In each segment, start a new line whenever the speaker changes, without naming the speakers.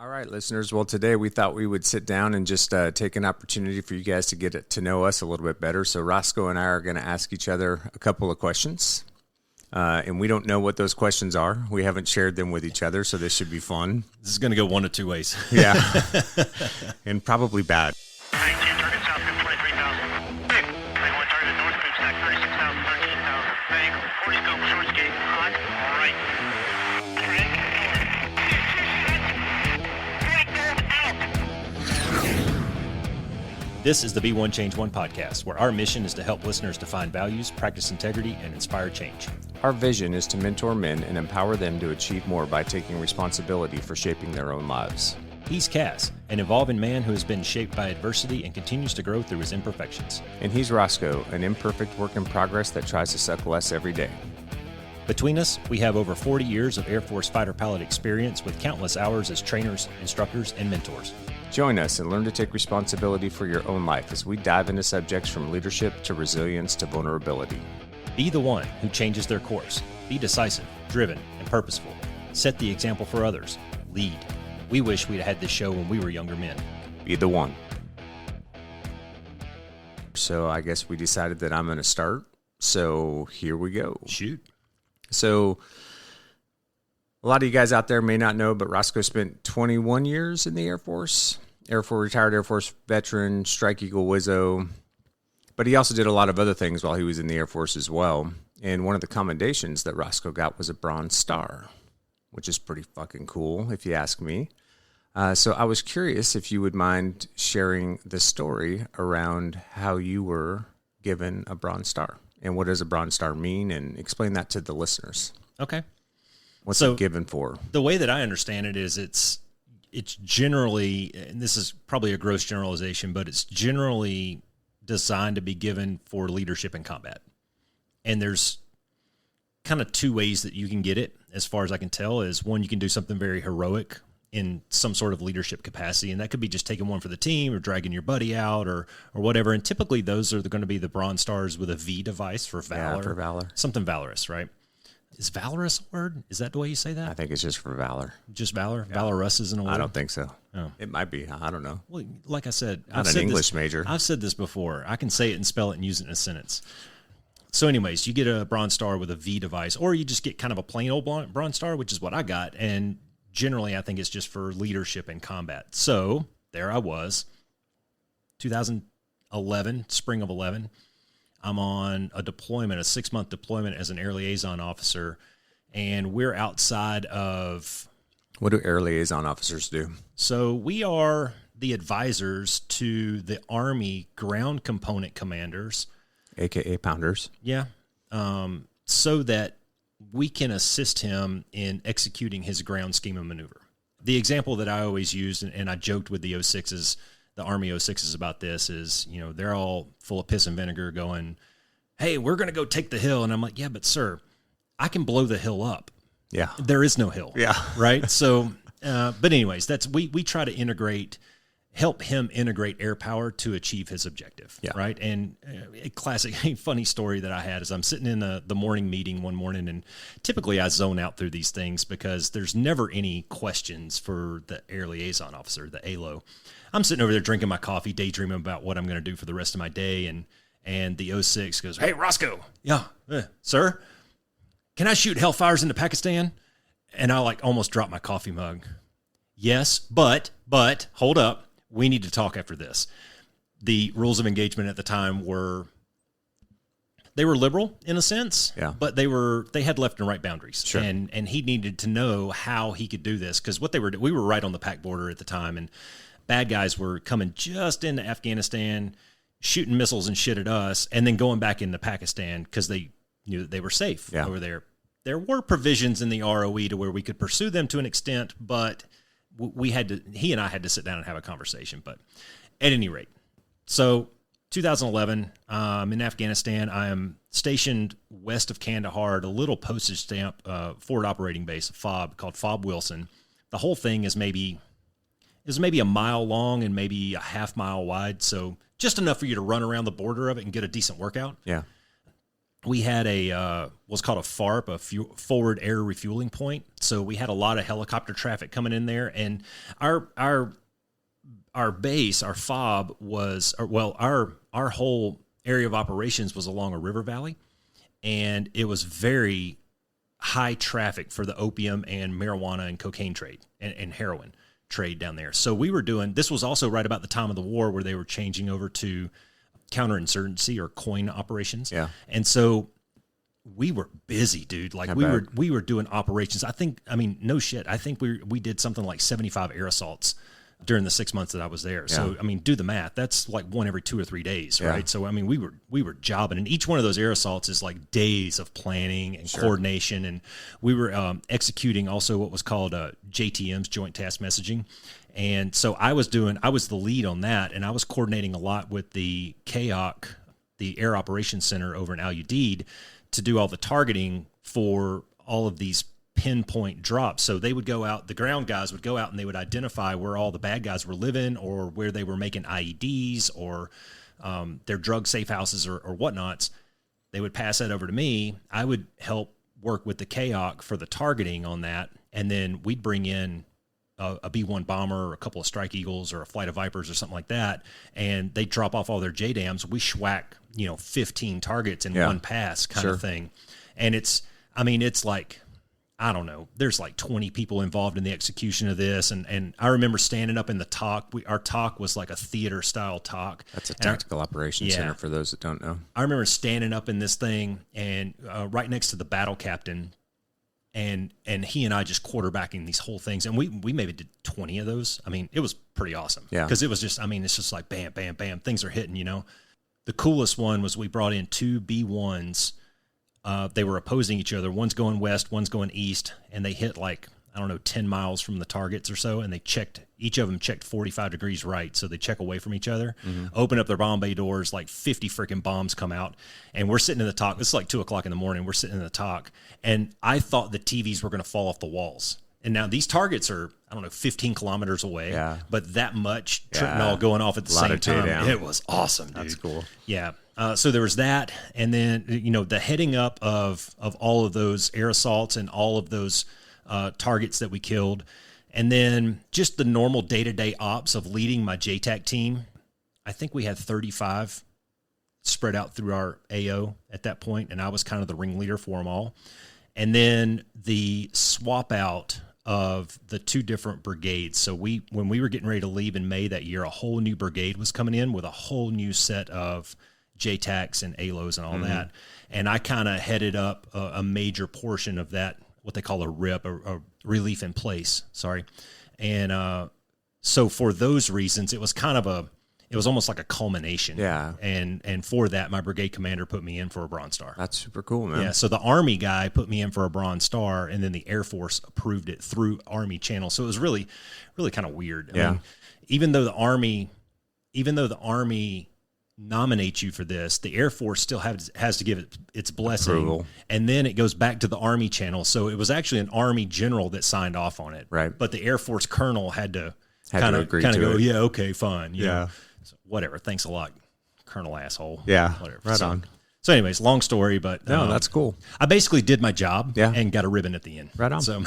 All right, listeners. Well, today we thought we would sit down and just take an opportunity for you guys to get to know us a little bit better. So Roscoe and I are going to ask each other a couple of questions, and we don't know what those questions are. We haven't shared them with each other, so this should be fun.
This is going to go one of two ways.
Yeah, and probably bad.
19, target south, 23,000. Big. 21, target north, move stack 36,000, 13,000. Bang. 40 scope, short skate, hot, right.
This is the Be One Change One podcast, where our mission is to help listeners define values, practice integrity, and inspire change.
Our vision is to mentor men and empower them to achieve more by taking responsibility for shaping their own lives.
He's CAS, an evolving man who has been shaped by adversity and continues to grow through his imperfections.
And he's Roscoe, an imperfect work in progress that tries to suck less every day.
Between us, we have over 40 years of Air Force fighter pilot experience with countless hours as trainers, instructors, and mentors.
Join us and learn to take responsibility for your own life as we dive into subjects from leadership to resilience to vulnerability.
Be the one who changes their course. Be decisive, driven, and purposeful. Set the example for others. Lead. We wish we'd had this show when we were younger men.
Be the one. So I guess we decided that I'm going to start. So here we go.
Shoot.
So a lot of you guys out there may not know, but Roscoe spent 21 years in the Air Force. Retired Air Force veteran, Strike Eagle Wizzo. But he also did a lot of other things while he was in the Air Force as well. And one of the commendations that Roscoe got was a Bronze Star, which is pretty fucking cool, if you ask me. So I was curious if you would mind sharing the story around how you were given a Bronze Star. And what does a Bronze Star mean? And explain that to the listeners.
Okay.
What's it given for?
The way that I understand it is it's generally, and this is probably a gross generalization, but it's generally designed to be given for leadership in combat. And there's kind of two ways that you can get it, as far as I can tell. Is one, you can do something very heroic in some sort of leadership capacity, and that could be just taking one for the team or dragging your buddy out or whatever. And typically those are going to be the Bronze Stars with a V device for valor.
Yeah, for valor. Something
valorous, right? Is valorous a word? Is that the way you say that?
I think it's just for valor.
Just valor?
Yeah.
Valorous isn't a word?
I don't think so.
Oh.
It might be. I don't know.
Well, like I said,
I'm an English major.
I've said this before. I can say it and spell it and use it in a sentence. So anyways, you get a Bronze Star with a V device, or you just get kind of a plain old Bronze Star, which is what I got. And generally, I think it's just for leadership in combat. So there I was, 2011, spring of 11. I'm on a deployment, a 6-month deployment as an air liaison officer, and we're outside of...
What do air liaison officers do?
So we are the advisors to the Army ground component commanders.
AKA pounders.
Yeah. So that we can assist him in executing his ground scheme of maneuver. The example that I always used, and I joked with the 06s, the Army 06s about this, is, you know, they're all full of piss and vinegar going, hey, we're going to go take the hill. And I'm like, yeah, but sir, I can blow the hill up.
Yeah.
There is no hill.
Yeah.
Right. So, but anyways, we try to help him integrate air power to achieve his objective.
Yeah.
Right. And a funny story that I had is I'm sitting in the morning meeting one morning, and typically I zone out through these things because there's never any questions for the air liaison officer, the ALO. I'm sitting over there drinking my coffee, daydreaming about what I'm going to do for the rest of my day. And the 06 goes, hey, Roscoe. Yeah. Sir, can I shoot Hellfires into Pakistan? And I almost dropped my coffee mug. Yes, but hold up. We need to talk after this. The rules of engagement at the time were liberal in a sense,
yeah,
but they had left and right boundaries.
Sure.
And he needed to know how he could do this, because we were right on the Pac border at the time, and bad guys were coming just into Afghanistan, shooting missiles and shit at us, and then going back into Pakistan because they knew that they were safe over there. There were provisions in the ROE to where we could pursue them to an extent, but he and I had to sit down and have a conversation. But at any rate, so 2011, in Afghanistan, I am stationed west of Kandahar at a little postage stamp forward operating base, FOB, called FOB Wilson. The whole thing is maybe a mile long and maybe a half mile wide, so just enough for you to run around the border of it and get a decent workout.
Yeah.
we had what's called a FARP, forward air refueling point. So we had a lot of helicopter traffic coming in there, and our base, our FOB was, our whole area of operations was along a river valley, and it was very high traffic for the opium and marijuana and cocaine trade and heroin trade down there. So this was also right about the time of the war where they were changing over to counterinsurgency or coin operations.
Yeah.
And so we were busy, dude. Like we were doing operations. I think we did something like 75 air assaults during the 6 months that I was there.
Yeah.
So, I mean, do the math. That's like one every 2 or 3 days, right? So, I mean, we were jobbing, and each one of those air assaults is like days of planning and coordination. And we were executing also what was called JTMs, Joint Task Messaging. And so I was the lead on that, and I was coordinating a lot with the CAOC, the Air Operations Center over in Al Udeid, to do all the targeting for all of these pinpoint drops. So they would go out, the ground guys would go out and they would identify where all the bad guys were living, or where they were making IEDs, or their drug safe houses or whatnots. They would pass that over to me. I would help work with the CAOC for the targeting on that. And then we'd bring in a B-1 bomber or a couple of Strike Eagles or a flight of Vipers or something like that. And they'd drop off all their JDAMs. We schwack, 15 targets in one pass kind of thing. And it's like, I don't know, there's like 20 people involved in the execution of this. And I remember standing up in the TOC. Our TOC was like a theater style TOC.
That's a tactical operations center for those that don't know.
I remember standing up in this thing and right next to the battle captain, and he and I just quarterbacking these whole things. And we maybe did 20 of those. I mean, it was pretty awesome. Yeah. Because it was just, it's just like bam, bam, bam. Things are hitting, The coolest one was we brought in 2 B-1s. They were opposing each other. One's going west, one's going east, and they hit 10 miles from the targets or so, and each of them checked 45 degrees right, so they check away from each other, open up their bomb bay doors, like 50 freaking bombs come out, and we're sitting in the TOC. This is like 2 o'clock in the morning. We're sitting in the TOC, and I thought the TVs were going to fall off the walls. And now these targets are, 15 kilometers away, but that much tryptanol going off at the same time. It was awesome, dude.
That's cool.
Yeah. So there was that, and then the heading up of all of those air assaults and all of those targets that we killed, and then just the normal day-to-day ops of leading my JTAC team. I think we had 35 spread out through our AO at that point, and I was kind of the ringleader for them all. And then the swap out of the 2 different brigades. So when we were getting ready to leave in May that year, a whole new brigade was coming in with a whole new set of JTACs and ALOs and all that. And I kind of headed up a major portion of that, what they call a RIP, a relief in place. Sorry. And so for those reasons, it was almost like a culmination.
Yeah.
And for that, my brigade commander put me in for a Bronze Star.
That's super cool, man.
Yeah. So the Army guy put me in for a Bronze Star, and then the Air Force approved it through Army channel. So it was really, really kind of weird. I mean, even though the Army nominates you for this, the Air Force still has to give it its blessing. Approval. And then it goes back to the Army channel. So it was actually an Army general that signed off on it.
Right.
But the Air Force colonel had to kind of go, yeah, okay, fine. So whatever. Thanks a lot, Colonel asshole.
Yeah.
Whatever.
Right on.
So anyways, long story, but
no, that's cool.
I basically did my job and got a ribbon at the end.
Right on.
So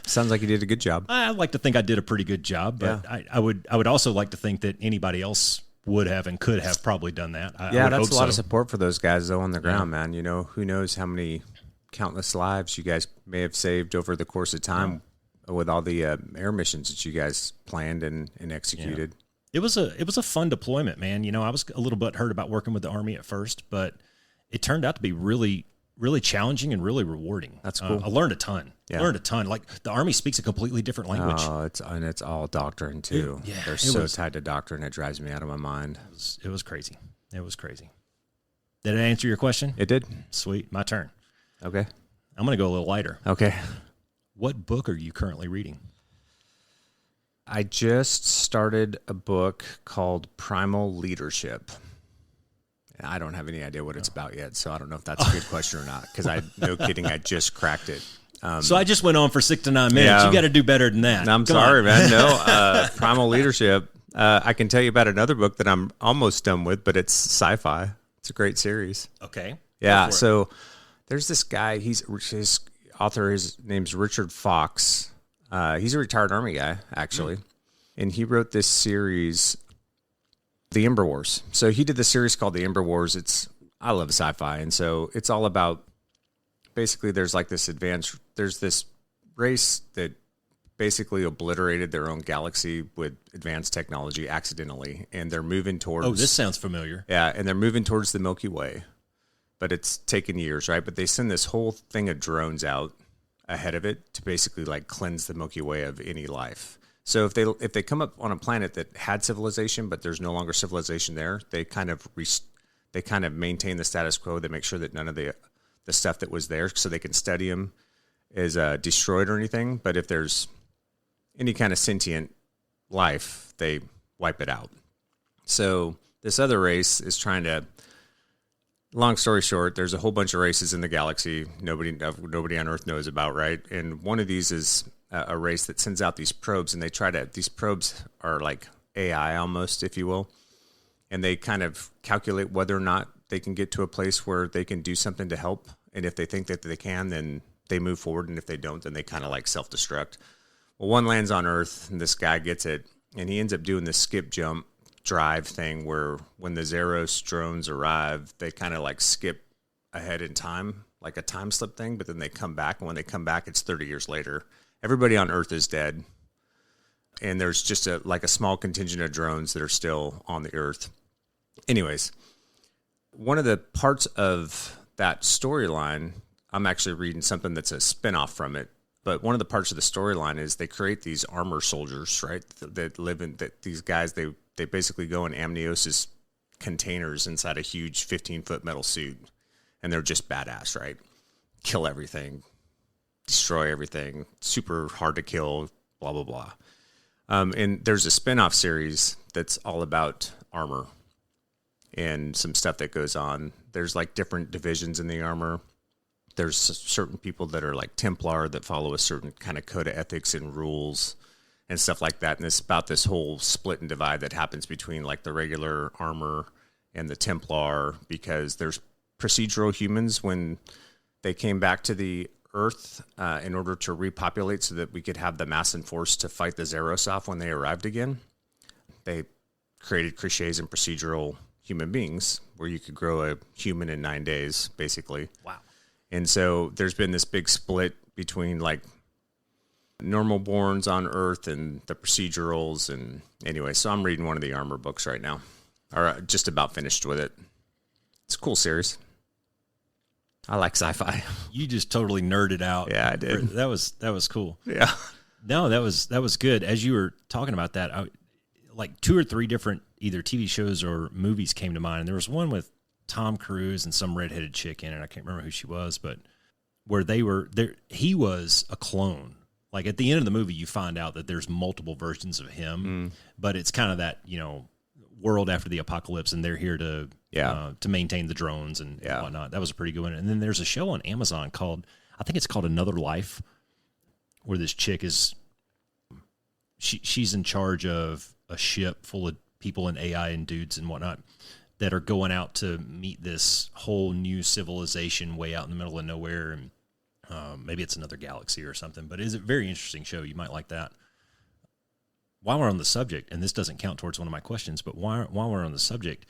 sounds like you did a good job.
I like to think I did a pretty good job, but I would also like to think that anybody else would have and could have probably done that.
That's a lot of support for those guys though on the ground, man. Who knows how many countless lives you guys may have saved over the course of time with all the air missions that you guys planned and executed.
It was a fun deployment, man. I was a little bit hurt about working with the Army at first, but it turned out to be really, really challenging and really rewarding.
That's cool.
I learned a ton.
Yeah.
Like the Army speaks a completely different language.
Oh, it's all doctrine too. They're so tied to doctrine. It drives me out of my mind.
It was crazy. It was crazy. Did it answer your question?
It did.
Sweet. My turn.
Okay.
I'm going to go a little lighter.
Okay.
What book are you currently reading?
I just started a book called Primal Leadership. I don't have any idea what it's about yet, so I don't know if that's a good question or not, because no kidding, I just cracked it.
So I just went on for 6 to 9 minutes. Yeah, you got to do better than that.
I'm sorry, man. No, Primal Leadership. I can tell you about another book that I'm almost done with, but it's sci-fi. It's a great series.
Okay.
Yeah.
for it.
So there's this guy. His author. His name's Richard Fox. He's a retired Army guy, actually, and he wrote this series, The Ember Wars. So he did the series called The Ember Wars. I love sci-fi, and so it's all about basically there's this race that basically obliterated their own galaxy with advanced technology accidentally, and they're moving towards.
Oh, this sounds familiar.
Yeah, and they're moving towards the Milky Way, but it's taken years, right? But they send this whole thing of drones out ahead of it to basically like cleanse the Milky Way of any life. So if they come up on a planet that had civilization, but there's no longer civilization there, they kind of maintain the status quo. They make sure that none of the stuff that was there, so they can study them, is destroyed or anything. But if there's any kind of sentient life, they wipe it out. So this other race is trying to. Long story short, there's a whole bunch of races in the galaxy nobody on Earth knows about, right? And one of these is a race that sends out these probes, and these probes are like AI almost, if you will, and they kind of calculate whether or not they can get to a place where they can do something to help. And if they think that they can, then they move forward, and if they don't, then they kind of like self-destruct. Well, one lands on Earth, and this guy gets it, and he ends up doing this skip jump drive thing where when the Zeros drones arrive, they kind of like skip ahead in time, like a time slip thing, but then they come back, and when they come back, it's 30 years later. Everybody on Earth is dead, and there's just a small contingent of drones that are still on the Earth. Anyways, one of the parts of that storyline, I'm actually reading something that's a spinoff from it, but one of the parts of the storyline is they create these armor soldiers, right, that live in these guys. They basically go in amniosis containers inside a huge 15-foot metal suit, and they're just badass, right? Kill everything, destroy everything, super hard to kill, blah, blah, blah. And there's a spinoff series that's all about armor and some stuff that goes on. There's like different divisions in the armor. There's certain people that are like Templar that follow a certain kind of code of ethics and rules and stuff like that. And it's about this whole split and divide that happens between like the regular armor and the Templar, because there's procedural humans when they came back to the Earth in order to repopulate so that we could have the mass and force to fight the Zeros off when they arrived again. They created cliches and procedural human beings where you could grow a human in 9 days, basically.
Wow.
And so there's been this big split between like normal borns on Earth and the procedurals. And anyway, so I'm reading one of the armor books right now, or just about finished with it. It's a cool series. I like sci-fi.
You just totally nerded out.
Yeah, I did.
That was cool.
Yeah.
No, that was good. As you were talking about that, like 2 or 3 different either TV shows or movies came to mind. And there was one with Tom Cruise and some redheaded chick in it. I can't remember who she was, but where they were there, he was a clone. Like at the end of the movie, you find out that there's multiple versions of him, but it's kind of that, world after the apocalypse, and they're here to maintain the drones and whatnot. That was a pretty good one. And then there's a show on Amazon I think it's called Another Life, where this chick is, she's in charge of a ship full of people and AI and dudes and whatnot that are going out to meet this whole new civilization way out in the middle of nowhere. And maybe it's another galaxy or something, but it's a very interesting show. You might like that. While we're on the subject, and this doesn't count towards one of my questions, but while we're on the subject,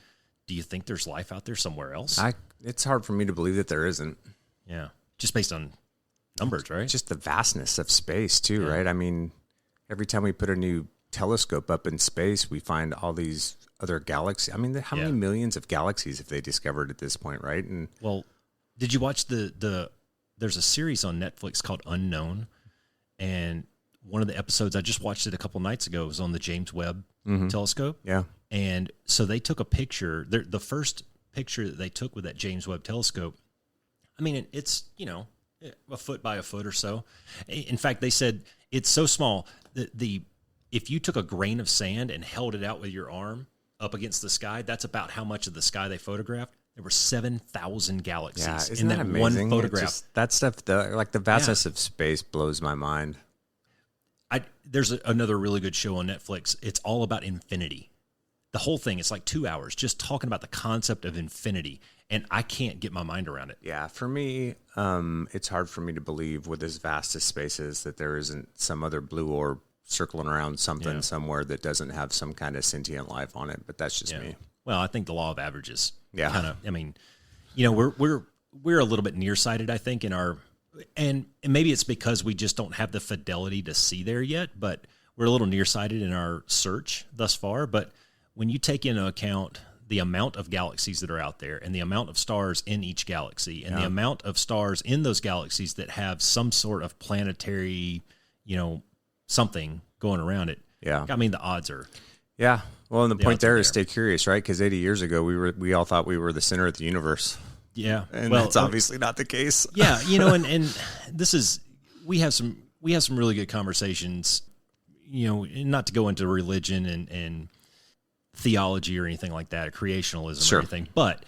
do you think there's life out there somewhere else?
It's hard for me to believe that there isn't.
Yeah. Just based on numbers, right?
Just the vastness of space too, right? I mean, every time we put a new telescope up in space, we find all these other galaxies. I mean, how many millions of galaxies have they discovered at this point, right? And
well, did you watch there's a series on Netflix called Unknown, and one of the episodes, I just watched it a couple nights ago, was on the James Webb telescope. Yeah. And so they took a picture, the first picture that they took with that James Webb telescope, I mean, it's, a foot by a foot or so. In fact, they said it's so small that if you took a grain of sand and held it out with your arm up against the sky, that's about how much of the sky they photographed. There were 7,000 galaxies in that
amazing?
One photograph.
That stuff, the vastness of space blows my mind.
There's another really good show on Netflix. It's all about infinity. the whole thing, it's like 2 hours just talking about the concept of infinity, and I can't get my mind around it.
Yeah, for me, it's hard for me to believe with as vast as space is that there isn't some other blue orb circling around something somewhere that doesn't have some kind of sentient life on it. But that's just me.
Well, I think the law of averages.
Yeah.
Kind of. I mean, you know, we're a little bit nearsighted, I think, in our, and maybe it's because we just don't have the fidelity to see there yet. But we're a little nearsighted in our search thus far. But when you take into account the amount of galaxies that are out there and the amount of stars in each galaxy and the amount of stars in those galaxies that have some sort of planetary, you know, something going around it.
Yeah.
I mean, the odds are.
Yeah. Well, and the point there is
there.
stay curious, right? Because 80 years ago, we all thought we were the center of the universe.
Yeah.
And that's obviously not the case.
Yeah. You know, and this is, we have some really good conversations, you know, not to go into religion and theology or anything like that, or creationalism or anything. But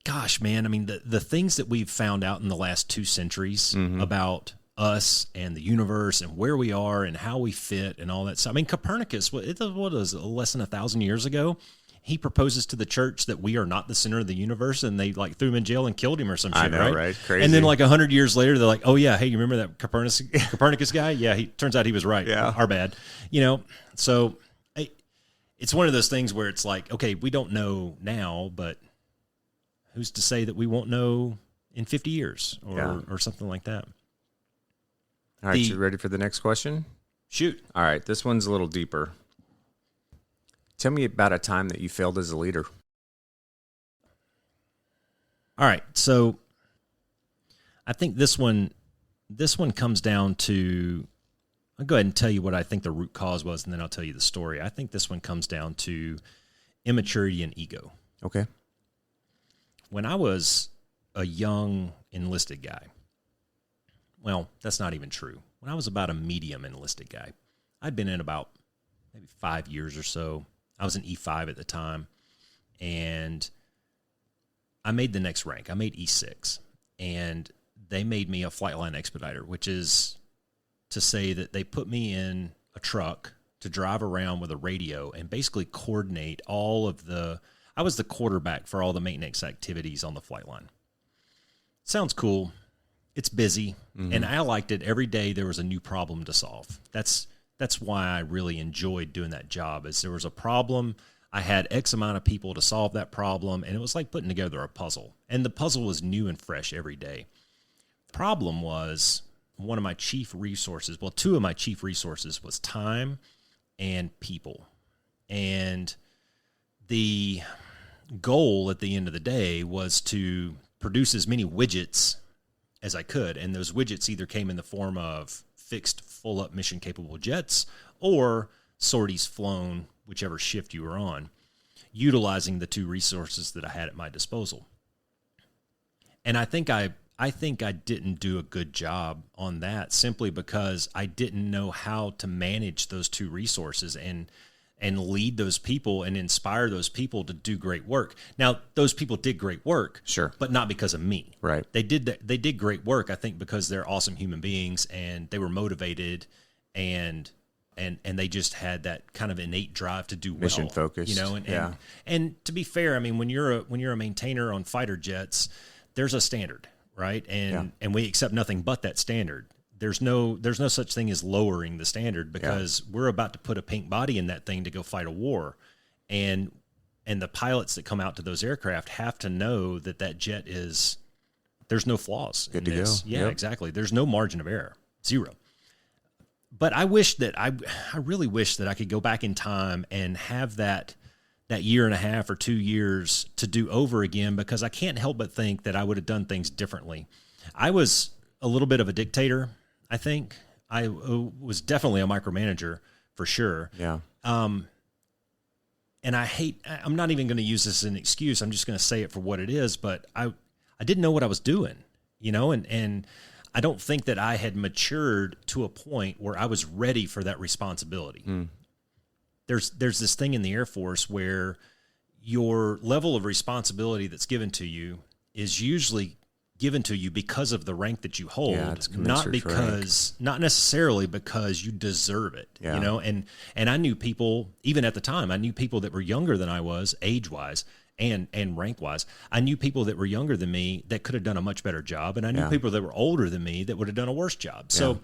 gosh, man, I mean, the things that we've found out in the last 2 centuries about us and the universe and where we are and how we fit and all that stuff. I mean, Copernicus, what was it, less than 1,000 years ago? He proposes to the church that we are not the center of the universe, and they like threw him in jail and killed him or some shit.
I know, right? Crazy.
And then like 100 years later, they're like, "Oh yeah, hey, you remember that Copernicus guy? Yeah, he turns out he was right.
Yeah,
our bad." You know, so it's one of those things where it's like, okay, we don't know now, but who's to say that we won't know in 50 years or something like that?
All right, you ready for the next question?
Shoot.
All right, this one's a little deeper. Tell me about a time that you failed as a leader.
All right, so I think this one comes down to, I'll go ahead and tell you what I think the root cause was, and then I'll tell you the story. I think this one comes down to immaturity and ego.
Okay.
When I was a young enlisted guy, well, that's not even true. When I was about a medium enlisted guy, I'd been in about maybe 5 years or so. I was an E5 at the time, and I made the next rank. I made E6, and they made me a flight line expediter, which is to say that they put me in a truck to drive around with a radio and basically coordinate all of I was the quarterback for all the maintenance activities on the flight line. Sounds cool. It's busy, and I liked it. Every day there was a new problem to solve. That's why I really enjoyed doing that job, is there was a problem. I had X amount of people to solve that problem, and it was like putting together a puzzle. And the puzzle was new and fresh every day. Problem was one of my chief resources, well, 2 of my chief resources was time and people. And the goal at the end of the day was to produce as many widgets as I could. And those widgets either came in the form of fixed full-up mission-capable jets or sorties flown, whichever shift you were on, utilizing the 2 resources that I had at my disposal. And I think I didn't do a good job on that simply because I didn't know how to manage those 2 resources and lead those people and inspire those people to do great work. Now, those people did great work,
sure,
but not because of me.
Right.
They did great work, I think, because they're awesome human beings and they were motivated and they just had that kind of innate drive to do well.
Mission focused.
You know, and to be fair, I mean, when you're a maintainer on fighter jets, there's a standard, right? And we accept nothing but that standard. There's no such thing as lowering the standard because we're about to put a pink body in that thing to go fight a war. And the pilots that come out to those aircraft have to know that jet there's no flaws.
Good to go.
Yeah, exactly. There's no margin of error. 0. But I really wish that I could go back in time and have that year and a half or 2 years to do over again, because I can't help but think that I would have done things differently. I was a little bit of a dictator, I think. I was definitely a micromanager for sure.
Yeah.
And I'm not even going to use this as an excuse. I'm just going to say it for what it is, but I didn't know what I was doing, you know, and I don't think that I had matured to a point where I was ready for that responsibility. There's this thing in the Air Force where your level of responsibility that's given to you is usually given to you because of the rank that you hold,
it's
not
commensurate
because, not necessarily because you deserve it,
Yeah.
you know? And I knew people, even at the time, I knew people that were younger than I was, age-wise and rank-wise. I knew people that were younger than me that could have done a much better job, and I knew
Yeah.
people that were older than me that would have done a worse job. So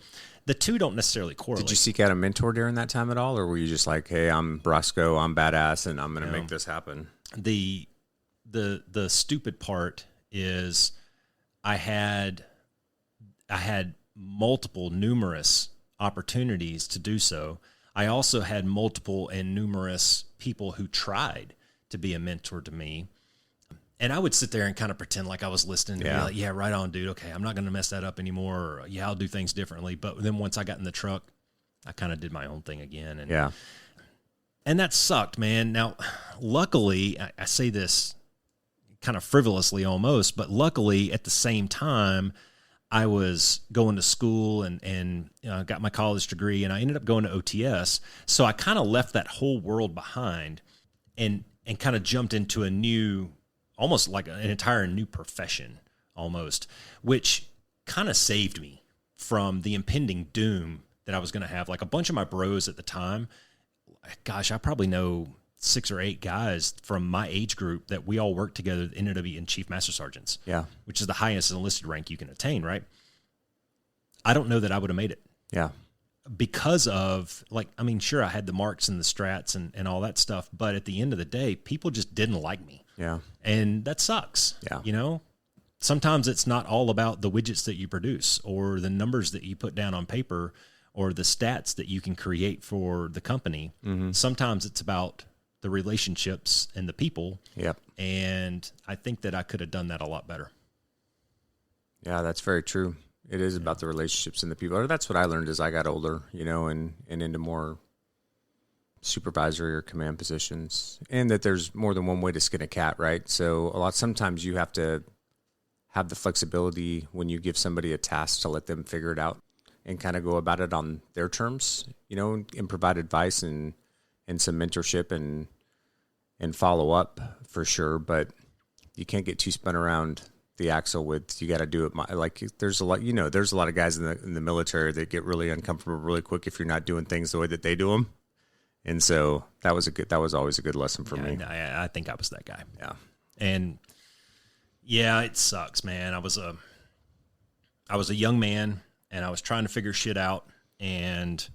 the two don't necessarily correlate.
Did you seek out a mentor during that time at all, or were you just like, hey, I'm Roscoe, I'm badass, and I'm going to make this happen?
The stupid part is I had numerous opportunities to do so. I also had multiple and numerous people who tried to be a mentor to me. And I would sit there and kind of pretend like I was listening and be like, yeah, right on, dude. Okay, I'm not going to mess that up anymore. Or, yeah, I'll do things differently. But then once I got in the truck, I kind of did my own thing again. And that sucked, man. Now, luckily, I say this kind of frivolously almost, but luckily at the same time, I was going to school and got my college degree, and I ended up going to OTS. So I kind of left that whole world behind and kind of jumped into a new, almost like an entire new profession almost, which kind of saved me from the impending doom that I was going to have. Like a bunch of my bros at the time, gosh, I probably know 6 or 8 guys from my age group that we all worked together that ended up being chief master sergeants, which is the highest enlisted rank you can attain, right? I don't know that I would have made it.
Yeah.
Because of, like, I mean, sure, I had the marks and the strats and all that stuff, but at the end of the day, people just didn't like me.
Yeah.
And that sucks.
Yeah.
You know, sometimes it's not all about the widgets that you produce or the numbers that you put down on paper or the stats that you can create for the company.
Mm-hmm.
Sometimes it's about the relationships and the people.
Yep.
And I think that I could have done that a lot better.
Yeah, that's very true. It is about the relationships and the people. Or that's what I learned as I got older, you know, and into more supervisory or command positions. And that there's more than one way to skin a cat, right? So sometimes you have to have the flexibility when you give somebody a task to let them figure it out and kind of go about it on their terms, you know, and provide advice and some mentorship and follow up for sure. But you can't get too spun around the axle with, you got to do it. Like there's a lot of guys in the military that get really uncomfortable really quick if you're not doing things the way that they do them. And so that was always a good lesson for me.
I think I was that guy.
Yeah.
And yeah, it sucks, man. I was a young man and I was trying to figure shit out. And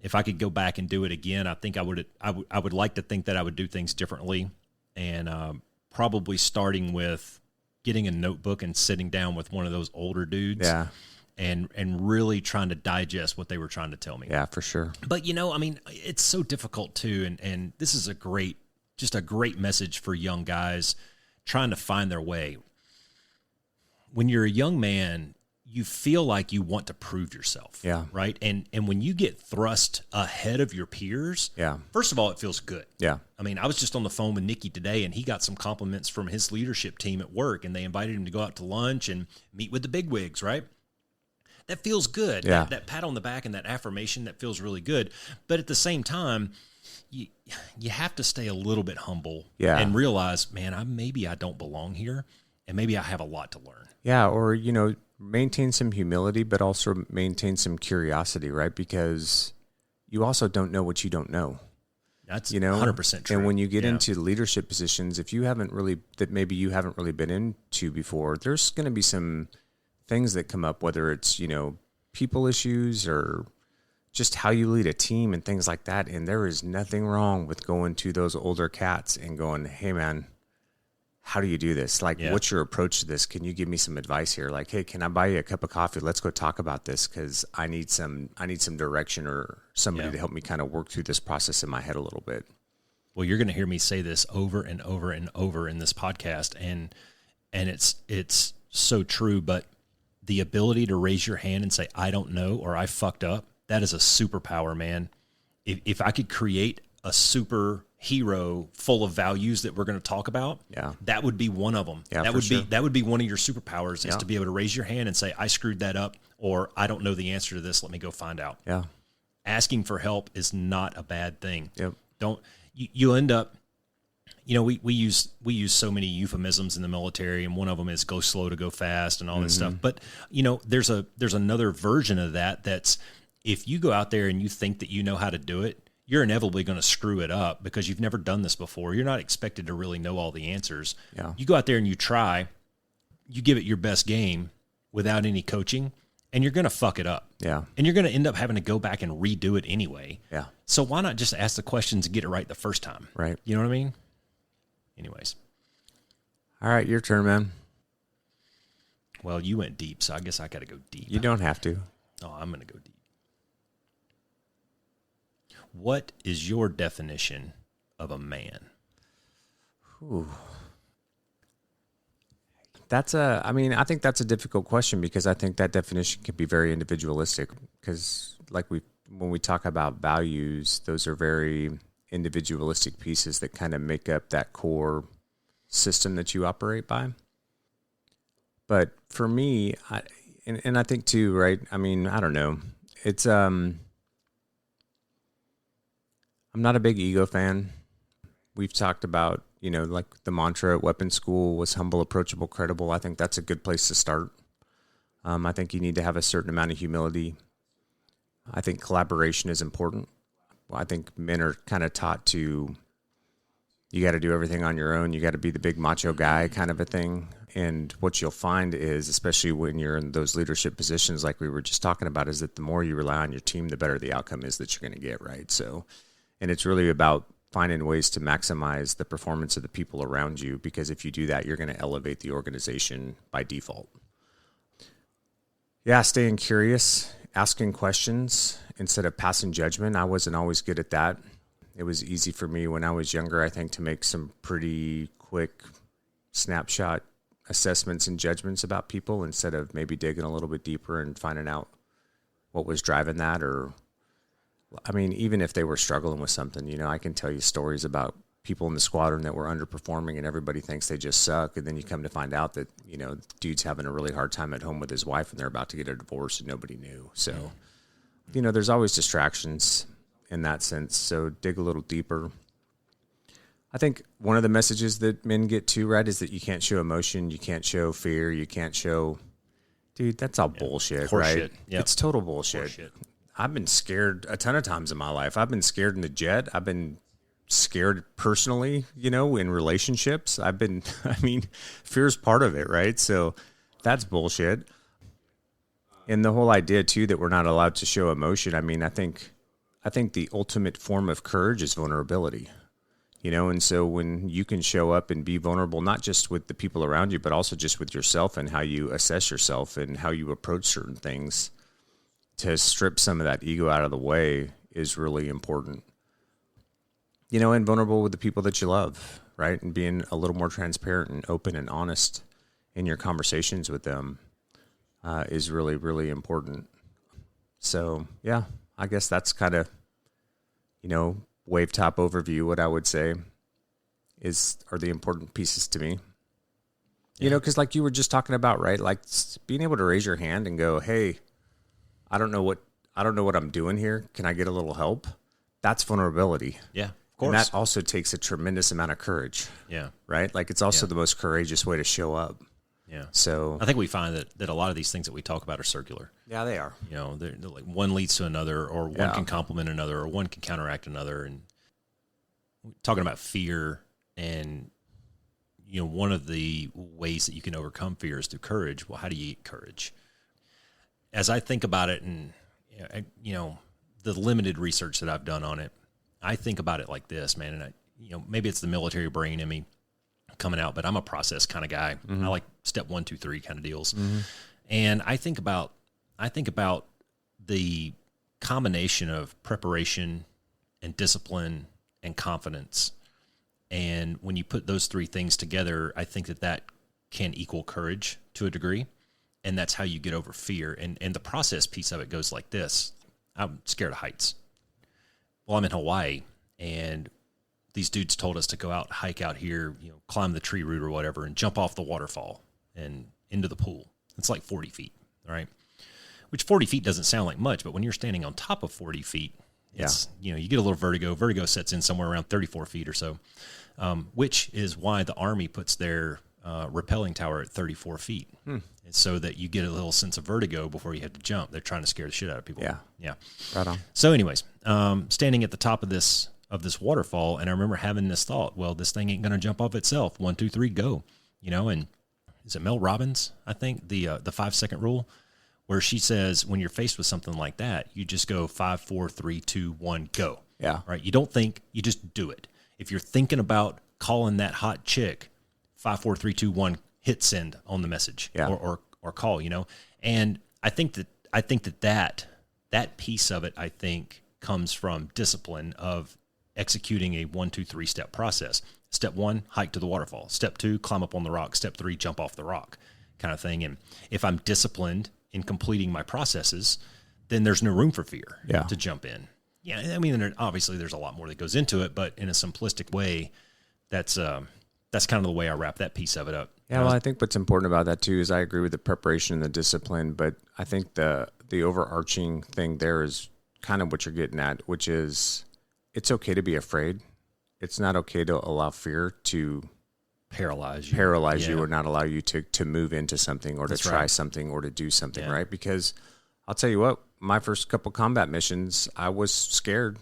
if I could go back and do it again, I think I would like to think that I would do things differently, and probably starting with getting a notebook and sitting down with one of those older dudes.
Yeah.
And really trying to digest what they were trying to tell me.
Yeah, for sure.
But, you know, I mean, it's so difficult too. And this is a great message for young guys trying to find their way. When you're a young man, you feel like you want to prove yourself.
Yeah.
Right. And when you get thrust ahead of your peers, first of all, it feels good.
Yeah.
I mean, I was just on the phone with Nicky today, and he got some compliments from his leadership team at work, and they invited him to go out to lunch and meet with the bigwigs, right? That feels good.
Yeah.
That pat on the back and that affirmation, that feels really good. But at the same time, you have to stay a little bit humble and realize, man, maybe I don't belong here, and maybe I have a lot to learn.
Yeah, or, you know, maintain some humility, but also maintain some curiosity, right? Because you also don't know what you don't know.
That's
100%
true.
And when you get into leadership positions, if you haven't really been into before, there's going to be some things that come up, whether it's, you know, people issues or just how you lead a team and things like that. And there is nothing wrong with going to those older cats and going, hey, man, how do you do this? Like, what's your approach to this? Can you give me some advice here? Like, hey, can I buy you a cup of coffee? Let's go talk about this, because I need some direction or somebody to help me kind of work through this process in my head a little bit.
Well, you're going to hear me say this over and over and over in this podcast, and it's so true. But the ability to raise your hand and say, I don't know, or I fucked up, that is a superpower, man. If I could create a superhero full of values that we're going to talk about, that would be one of them.
Yeah,
that would be one of your superpowers, is to be able to raise your hand and say, I screwed that up, or I don't know the answer to this. Let me go find out.
Yeah.
Asking for help is not a bad thing.
Yep.
You end up we use so many euphemisms in the military, and one of them is go slow to go fast and all this stuff. But there's another version of that. That's if you go out there and you think that you know how to do it, you're inevitably going to screw it up because you've never done this before. You're not expected to really know all the answers.
Yeah.
You go out there and you try, you give it your best game without any coaching, and you're going to fuck it up.
Yeah.
And you're going to end up having to go back and redo it anyway.
Yeah.
So why not just ask the questions and get it right the first time?
Right.
You know what I mean? Anyways.
All right, your turn, man.
Well, you went deep, so I guess I got to go deep.
You don't have to.
Oh, I'm going to go deep. What is your definition of a man?
Ooh. I think that's a difficult question because I think that definition can be very individualistic because when we talk about values, those are very individualistic pieces that kind of make up that core system that you operate by. But for me, I think too, right? I mean, I don't know. It's, I'm not a big ego fan. We've talked about, like the mantra at weapons school was humble, approachable, credible. I think that's a good place to start. I think you need to have a certain amount of humility. I think collaboration is important. I think men are kind of taught to, you got to do everything on your own. You got to be the big macho guy kind of a thing. And what you'll find is, especially when you're in those leadership positions like we were just talking about, is that the more you rely on your team, the better the outcome is that you're going to get, right? So, and it's really about finding ways to maximize the performance of the people around you, because if you do that, you're going to elevate the organization by default. Yeah, staying curious, asking questions instead of passing judgment. I wasn't always good at that. It was easy for me when I was younger, I think, to make some pretty quick snapshot assessments and judgments about people instead of maybe digging a little bit deeper and finding out what was driving that. Or, I mean, even if they were struggling with something, I can tell you stories about people in the squadron that were underperforming and everybody thinks they just suck. And then you come to find out that, dude's having a really hard time at home with his wife and they're about to get a divorce and nobody knew. So, there's always distractions in that sense. So dig a little deeper. I think one of the messages that men get too, right, is that you can't show emotion, you can't show fear, you can't show, dude, that's all bullshit, right?
Yep.
It's total bullshit. I've been scared a ton of times in my life. I've been scared in the jet. I've been scared personally, in relationships. Fear's part of it, right? So that's bullshit. And the whole idea too that we're not allowed to show emotion. I think the ultimate form of courage is vulnerability. And so when you can show up and be vulnerable, not just with the people around you, but also just with yourself and how you assess yourself and how you approach certain things, to strip some of that ego out of the way is really important. And vulnerable with the people that you love, right? And being a little more transparent and open and honest in your conversations with them is really, really important. So, yeah, I guess that's kind of, wave top overview. What I would say are the important pieces to me. Because like you were just talking about, right? Like being able to raise your hand and go, "Hey, I don't know what I'm doing here. Can I get a little help?" That's vulnerability.
Yeah, of course.
And that also takes a tremendous amount of courage.
Yeah.
Right? Like it's also the most courageous way to show up.
Yeah.
So
I think we find that a lot of these things that we talk about are circular.
Yeah, they are.
They're like one leads to another, or one can complement another, or one can counteract another. And talking about fear, and one of the ways that you can overcome fear is through courage. Well, how do you get courage? As I think about it, and the limited research that I've done on it, I think about it like this, man. And maybe it's the military brain in me coming out, but I'm a process kind of guy. I like step 1, 2, 3 kind of deals. And I think about the combination of preparation and discipline and confidence. And when you put those three things together, I think that can equal courage to a degree. And that's how you get over fear. And the process piece of it goes like this. I'm scared of heights. Well, I'm in Hawaii, and these dudes told us to go out, hike out here, climb the tree root or whatever, and jump off the waterfall and into the pool. It's like 40 feet, all right? Which 40 feet doesn't sound like much, but when you're standing on top of 40 feet, It's, you get a little vertigo. Vertigo sets in somewhere around 34 feet or so, which is why the Army puts their rappelling tower at 34 feet. It's so that you get a little sense of vertigo before you have to jump. They're trying to scare the shit out of people. Yeah.
Right on.
So anyways, standing at the top of this waterfall, and I remember having this thought, well, this thing ain't going to jump off itself. 1, 2, 3, go. And is it Mel Robbins, I think, the 5-second rule, where she says when you're faced with something like that, you just go 5, 4, 3, 2, 1, go.
Yeah.
Right? You don't think, you just do it. If you're thinking about calling that hot chick, 5, 4, 3, 2, 1, hit send on the message or call, And I think that piece of it, I think, comes from discipline of executing a 1, 2, 3 step process. Step 1, hike to the waterfall. Step 2, climb up on the rock. Step 3, jump off the rock, kind of thing. And if I'm disciplined in completing my processes, then there's no room for fear to jump in. Yeah, I mean, obviously there's a lot more that goes into it, but in a simplistic way, that's kind of the way I wrap that piece of it up.
Yeah, well, I think what's important about that too is I agree with the preparation and the discipline, but I think the overarching thing there is kind of what you're getting at, which is it's okay to be afraid. It's not okay to allow fear to
paralyze you
or not allow you to move into something or to try something or to do something, right? Because I'll tell you what, my first couple combat missions, I was scared.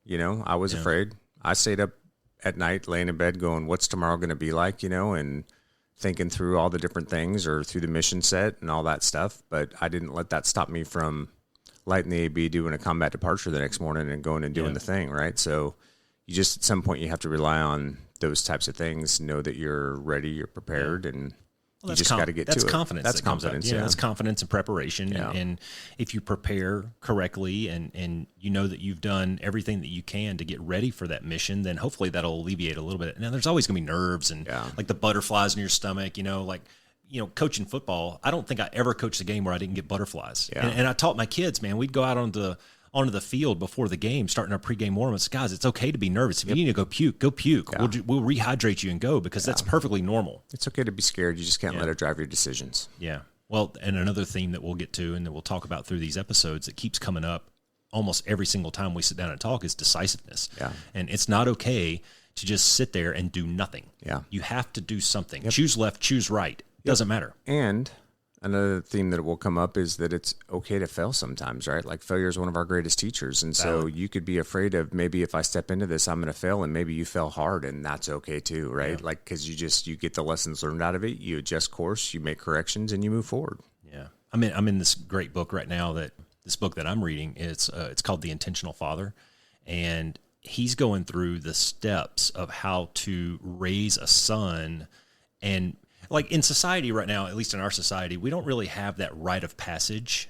I was afraid. I stayed up at night, laying in bed going, what's tomorrow going to be like, and thinking through all the different things or through the mission set and all that stuff. But I didn't let that stop me from lighting the AB, doing a combat departure the next morning and going and doing the thing, right? So you just, at some point, you have to rely on those types of things, know that you're ready, you're prepared, and you just got to get to it.
That's confidence.
That's confidence.
That's confidence and preparation.
Yeah.
And if you prepare correctly and you know that you've done everything that you can to get ready for that mission, then hopefully that'll alleviate a little bit. Now, there's always going to be nerves and like the butterflies in your stomach, coaching football. I don't think I ever coached a game where I didn't get butterflies. Yeah. And I taught my kids, man, we'd go out onto the field before the game, starting our pregame warm-ups. Guys, it's okay to be nervous. If you need to go puke, go puke. Yeah. We'll rehydrate you and go because that's perfectly normal.
It's okay to be scared. You just can't let it drive your decisions.
Yeah. Well, and another theme that we'll get to and that we'll talk about through these episodes that keeps coming up almost every single time we sit down and talk is decisiveness.
Yeah.
And it's not okay to just sit there and do nothing.
Yeah.
You have to do something. Yep. Choose left, choose right. Doesn't matter.
And another theme that will come up is that it's okay to fail sometimes, right? Like failure is one of our greatest teachers. And so you could be afraid of maybe if I step into this, I'm going to fail, and maybe you fail hard, and that's okay too, right? Yeah. Like, because you get the lessons learned out of it, you adjust course, you make corrections, and you move forward.
Yeah. I'm in this great book right now this book that I'm reading, it's called The Intentional Father. And he's going through the steps of how to raise a son. And like in society right now, at least in our society, we don't really have that rite of passage.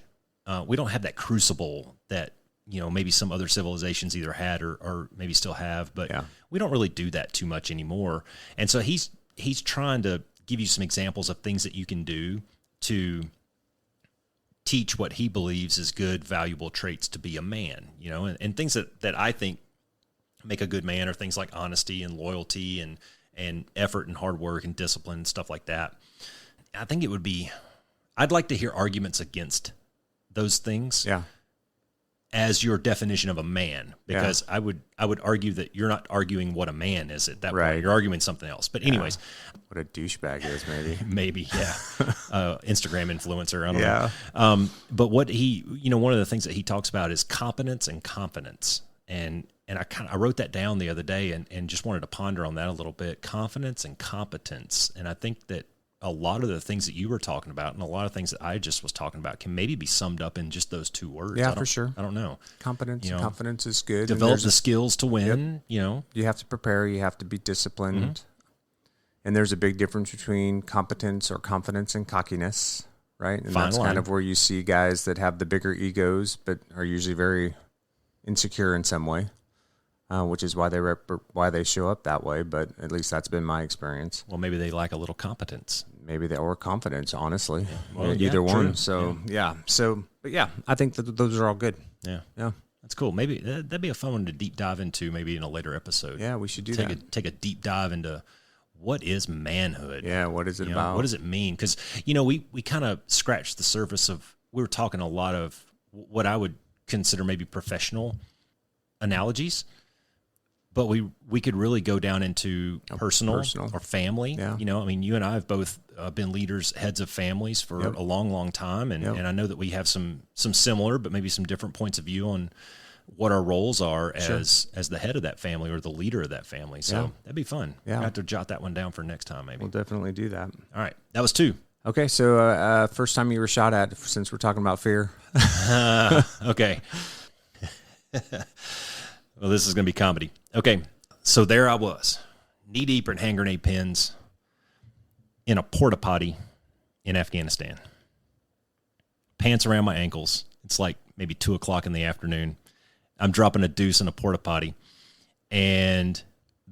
We don't have that crucible that, maybe some other civilizations either had or maybe still have, but we don't really do that too much anymore. And so he's trying to give you some examples of things that you can do to teach what he believes is good, valuable traits to be a man, and things that I think make a good man are things like honesty and loyalty and effort and hard work and discipline and stuff like that. I think I'd like to hear arguments against those things as your definition of a man, because I would argue that you're not arguing what a man is at that point. You're arguing something else. But anyways.
What a douchebag is, maybe.
Maybe, yeah. Instagram influencer, I don't know. But what one of the things that he talks about is competence and confidence. And I wrote that down the other day and just wanted to ponder on that a little bit. Confidence and competence. And I think that a lot of the things that you were talking about and a lot of things that I just was talking about can maybe be summed up in just those two words.
Yeah, for sure.
I don't know.
Confidence is good.
Develop the skills to win,
You have to prepare. You have to be disciplined. Mm-hmm. And there's a big difference between competence or confidence and cockiness, right? And that's kind of where you see guys that have the bigger egos but are usually very insecure in some way. Which is why they show up that way, but at least that's been my experience.
Well, maybe they lack a little competence.
Or confidence, honestly.
Yeah. Well,
either one.
True.
So, I think that those are all good.
Yeah. That's cool. Maybe that'd be a fun one to deep dive into maybe in a later episode.
Yeah, we should do that.
Take a deep dive into what is manhood.
Yeah, what is it about?
What does it mean? Because, we kind of scratched the surface of, we were talking a lot of what I would consider maybe professional analogies, but we could really go down into personal or family.
Yeah.
You know, I mean, you and I have both been leaders, heads of families for a long, long time, and I know that we have some similar, but maybe some different points of view on what our roles are as the head of that family or the leader of that family. So that'd be fun. Yeah, I have to jot that one down for next time. Maybe
we'll definitely do that.
All right, that was 2.
Okay, so first time you were shot at, since we're talking about fear.
Okay. Well, this is going to be comedy. Okay, so there I was, knee deep in hand grenade pins in a porta potty in Afghanistan. Pants around my ankles. It's like maybe 2 o'clock in the afternoon. I'm dropping a deuce in a porta potty, and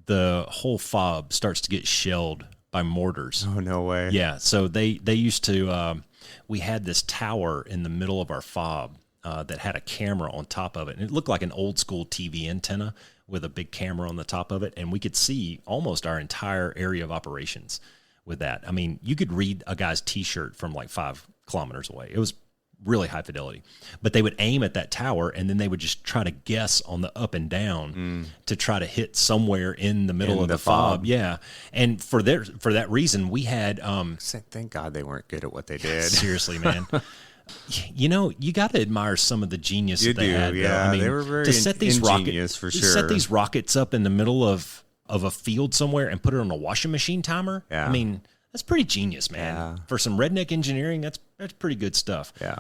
the whole fob starts to get shelled by mortars.
Oh, no way.
Yeah, so they used to, we had this tower in the middle of our fob that had a camera on top of it. And it looked like an old school TV antenna with a big camera on the top of it. And we could see almost our entire area of operations with that. I mean, you could read a guy's T-shirt from like 5 kilometers away. It was really high fidelity. But they would aim at that tower, and then they would just try to guess on the up and down to try to hit somewhere in the middle of the fob. Yeah. And for that reason, we had...
Thank God they weren't good at what they did.
Seriously, man. You know, you got to admire some of the genius that they had.
Yeah,
I mean,
they were very
to set these
ingenious, for sure.
To set these rockets up in the middle of a field somewhere and put it on a washing machine timer.
Yeah.
I mean, that's pretty genius, man.
Yeah.
For some redneck engineering, that's pretty good stuff.
Yeah.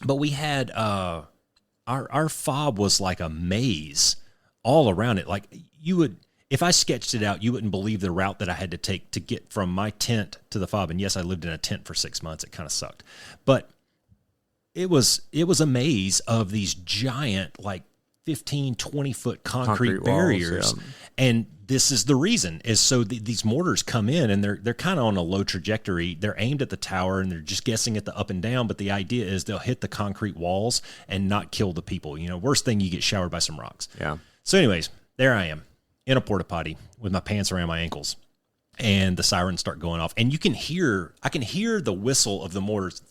But we had our fob was like a maze all around it. Like you would, if I sketched it out, you wouldn't believe the route that I had to take to get from my tent to the fob. And yes, I lived in a tent for 6 months. It kind of sucked, but it was a maze of these giant, like 15, 20-foot concrete barriers.
Walls, yeah.
And this is the reason, is so these mortars come in and they're kind of on a low trajectory. They're aimed at the tower and they're just guessing at the up and down. But the idea is they'll hit the concrete walls and not kill the people. You know, worst thing, you get showered by some rocks.
Yeah.
So anyways, there I am in a porta potty with my pants around my ankles, and the sirens start going off, and I can hear the whistle of the mortars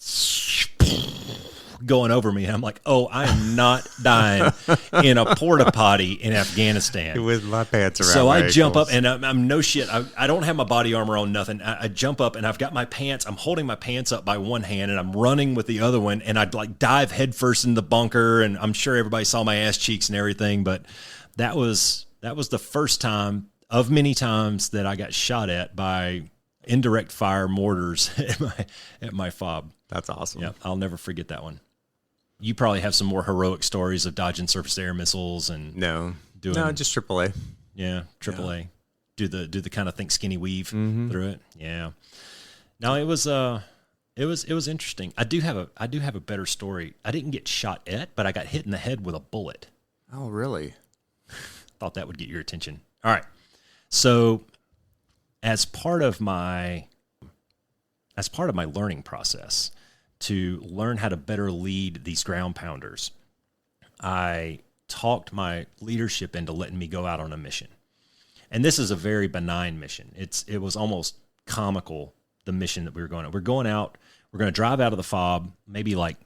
going over me, and I'm like, oh, I am not dying in a porta potty in Afghanistan
With my pants around
so
my
I jump
ankles.
up, and I'm no shit. I don't have my body armor on, nothing. I jump up, and I've got my pants. I'm holding my pants up by one hand, and I'm running with the other one, and I'd like dive headfirst in the bunker, and I'm sure everybody saw my ass cheeks and everything, but that was the first time of many times that I got shot at by indirect fire mortars at my fob.
That's awesome.
Yeah, I'll never forget that one. You probably have some more heroic stories of dodging surface air missiles and
No, just AAA.
Yeah, AAA. Do the kind of think skinny weave through it. Yeah. No, it was interesting. I do have a better story. I didn't get shot at, but I got hit in the head with a bullet.
Oh, really?
Thought that would get your attention. All right. So, as part of my learning process to learn how to better lead these ground pounders, I talked my leadership into letting me go out on a mission. And this is a very benign mission. It was almost comical, the mission that we were going on. We're going out, we're going to drive out of the fob, maybe like,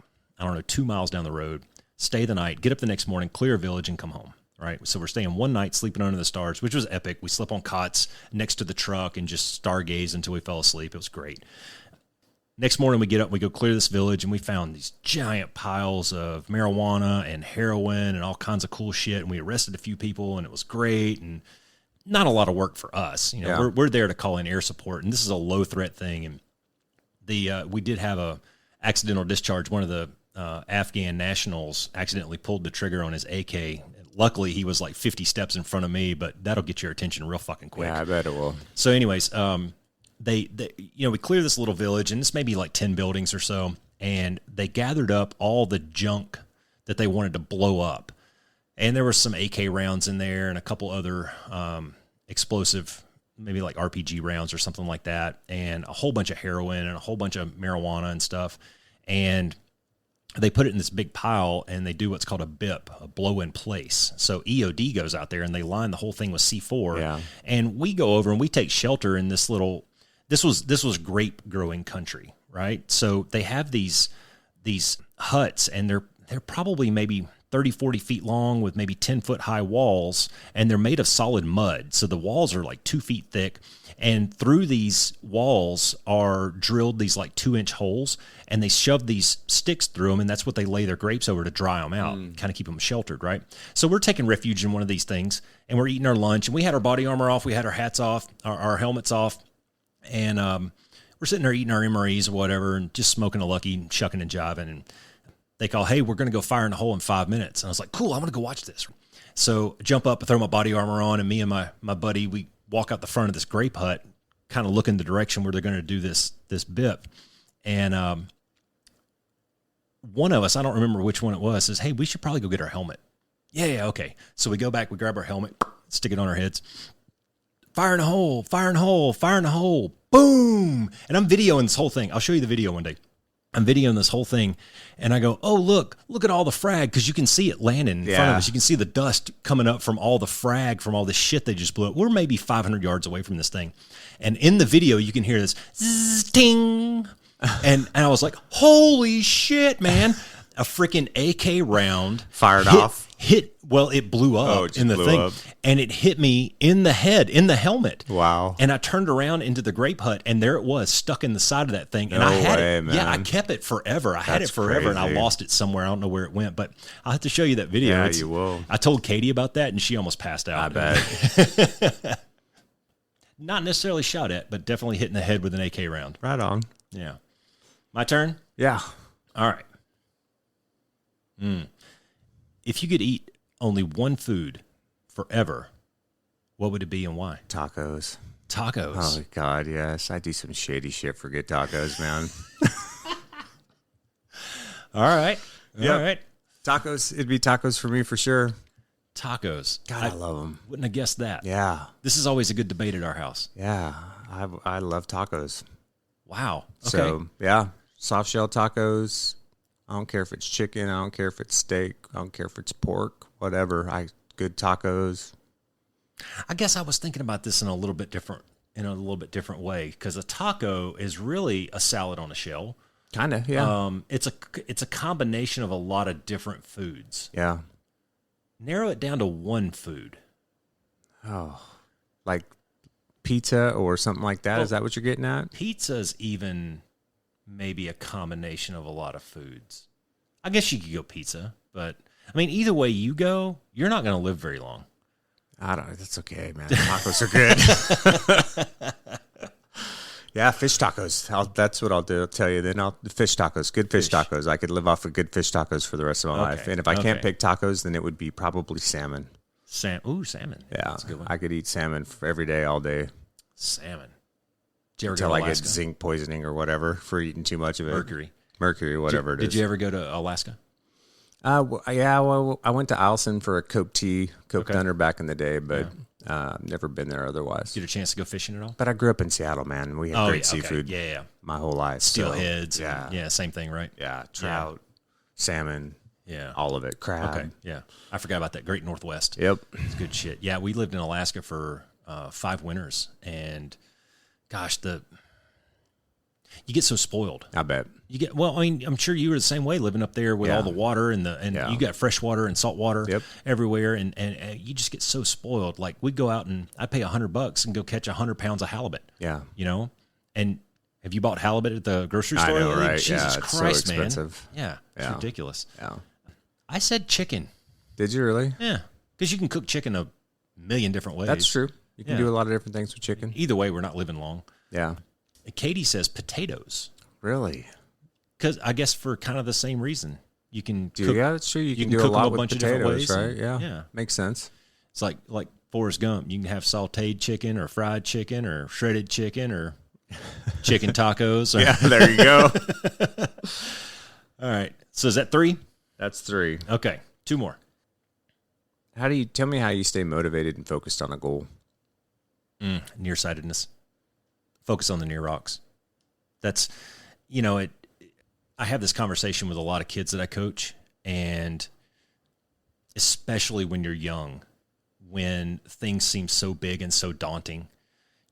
2 miles down the road, stay the night, get up the next morning, clear a village, and come home. Right. So we're staying one night, sleeping under the stars, which was epic. We slept on cots next to the truck and just stargazed until we fell asleep. It was great. Next morning, we get up, we go clear this village, and we found these giant piles of marijuana and heroin and all kinds of cool shit. And we arrested a few people, and it was great. And not a lot of work for us. We're there to call in air support, and this is a low threat thing. And we did have a accidental discharge. One of the Afghan nationals accidentally pulled the trigger on his AK. Luckily, he was like 50 steps in front of me, but that'll get your attention real fucking quick.
Yeah, I bet it will.
So anyways, we clear this little village, and it's maybe like 10 buildings or so, and they gathered up all the junk that they wanted to blow up. And there were some AK rounds in there and a couple other explosive, maybe like RPG rounds or something like that, and a whole bunch of heroin and a whole bunch of marijuana and stuff. And they put it in this big pile, and they do what's called a BIP, a blow in place. So EOD goes out there, and they line the whole thing with C4.
Yeah.
And we go over and we take shelter in this little. This was grape growing country, right? So they have these huts, and they're probably maybe 30, 40 feet long with maybe 10-foot high walls, and they're made of solid mud. So the walls are like 2 feet thick, and through these walls are drilled these like 2-inch holes, and they shove these sticks through them, and that's what they lay their grapes over to dry them out, kind of keep them sheltered, right? So we're taking refuge in one of these things, and we're eating our lunch, and we had our body armor off, we had our hats off, our helmets off, and we're sitting there eating our MREs or whatever, and just smoking a Lucky, shucking and jiving, and they call, hey, we're going to go fire in a hole in 5 minutes. And I was like, cool, I'm going to go watch this. So I jump up, I throw my body armor on, and me and my buddy, we walk out the front of this grape hut, kind of looking the direction where they're going to do this BIP. And one of us, I don't remember which one it was, says, hey, we should probably go get our helmet. Yeah, okay. So we go back, we grab our helmet, stick it on our heads. Fire in a hole, fire in a hole, fire in a hole. Boom. And I'm videoing this whole thing. I'll show you the video one day. I'm videoing this whole thing, and I go, oh, look at all the frag, because you can see it landing in front of us. You can see the dust coming up from all the frag, from all the shit they just blew up. We're maybe 500 yards away from this thing. And in the video, you can hear this zzz, ting. And I was like, holy shit, man. A freaking AK round.
Fired off?
Well, it blew up in the thing.
Up.
And it hit me in the head, in the helmet.
Wow.
And I turned around into the grape hut, and there it was, stuck in the side of that thing. And
No
I had
way,
it.
man.
Yeah, I kept it forever. I had it forever, and I
crazy.
lost it somewhere. I don't know where it went, but I'll have to show you that video.
Yeah, you will.
I told Katie about that, and she almost passed out.
I bet.
Not necessarily shot at, but definitely hit in the head with an AK round.
Right on.
Yeah. My turn?
Yeah.
All right. If you could eat only one food forever, what would it be and why?
Tacos.
Tacos.
Oh, God, yes. I do some shady shit for good tacos, man.
All right.
Yep.
All right.
Tacos. It'd be tacos for me for sure.
Tacos.
God, I love them.
Wouldn't have guessed that.
Yeah.
This is always a good debate at our house.
Yeah. I love tacos.
Wow. Okay.
So, yeah. Soft shell tacos. I don't care if it's chicken. I don't care if it's steak. I don't care if it's pork. Whatever. Good tacos.
I guess I was thinking about this in a little bit different way, because a taco is really a salad on a shell.
Kind of, yeah.
It's a combination of a lot of different foods.
Yeah.
Narrow it down to one food.
Oh, like pizza or something like that. Is that what you're getting at?
Pizza's even maybe a combination of a lot of foods. I guess you could go pizza, but I mean, either way you go, you're not going to live very long.
I don't know. That's okay, man. Tacos are good. Yeah, fish tacos. That's what I'll do. I'll tell you then. Fish tacos. Good fish tacos. I could live off of good fish tacos for the rest of my life. And if I can't pick tacos, then it would be probably salmon.
Salmon.
Yeah,
That's a good one.
I could eat salmon for every day, all day.
Salmon. Did you ever
Until
go to
I get
Alaska?
zinc poisoning or whatever for eating too much of it. Mercury, whatever it is.
Did you ever go to Alaska?
Yeah, well, I went to Eielson for a Coke Thunder back in the day, but never been there otherwise.
Get a chance to go fishing at all?
But I grew up in Seattle, man. We had great seafood
Yeah.
my whole life.
Steelheads.
Yeah.
Yeah, same thing, right?
Yeah, trout, salmon,
Yeah.
all of it, crab.
Okay, yeah. I forgot about that Great Northwest.
Yep.
It's good shit. Yeah, we lived in Alaska for 5 winters, and gosh, you get so spoiled.
I bet.
I mean, I'm sure you were the same way, living up there with all the water and you got fresh water and salt water everywhere, and you just get so spoiled. Like, we'd go out and I'd pay $100 and go catch 100 pounds of halibut.
Yeah.
You know, and have you bought halibut at the grocery store?
I know, right?
Jesus
it's
Christ,
so expensive.
man. Yeah, it's ridiculous.
Yeah.
I said chicken.
Did you really?
Yeah, because you can cook chicken a million different ways.
That's true. You can do a lot of different things with chicken.
Either way, we're not living long.
Yeah.
Katie says potatoes.
Really?
Because I guess for kind of the same reason. You can cook,
yeah, that's true. You can do a
cook them
lot
a
with
bunch of different
potatoes,
ways,
right?
and-
Yeah. Makes sense.
It's like Forrest Gump. You can have sauteed chicken or fried chicken or shredded chicken or chicken tacos. Or,
Yeah, there you go.
All right. So is that 3?
That's 3.
Okay. 2 more.
Tell me how you stay motivated and focused on a goal?
Nearsightedness. Focus on the near rocks. That's, I have this conversation with a lot of kids that I coach, and especially when you're young, when things seem so big and so daunting,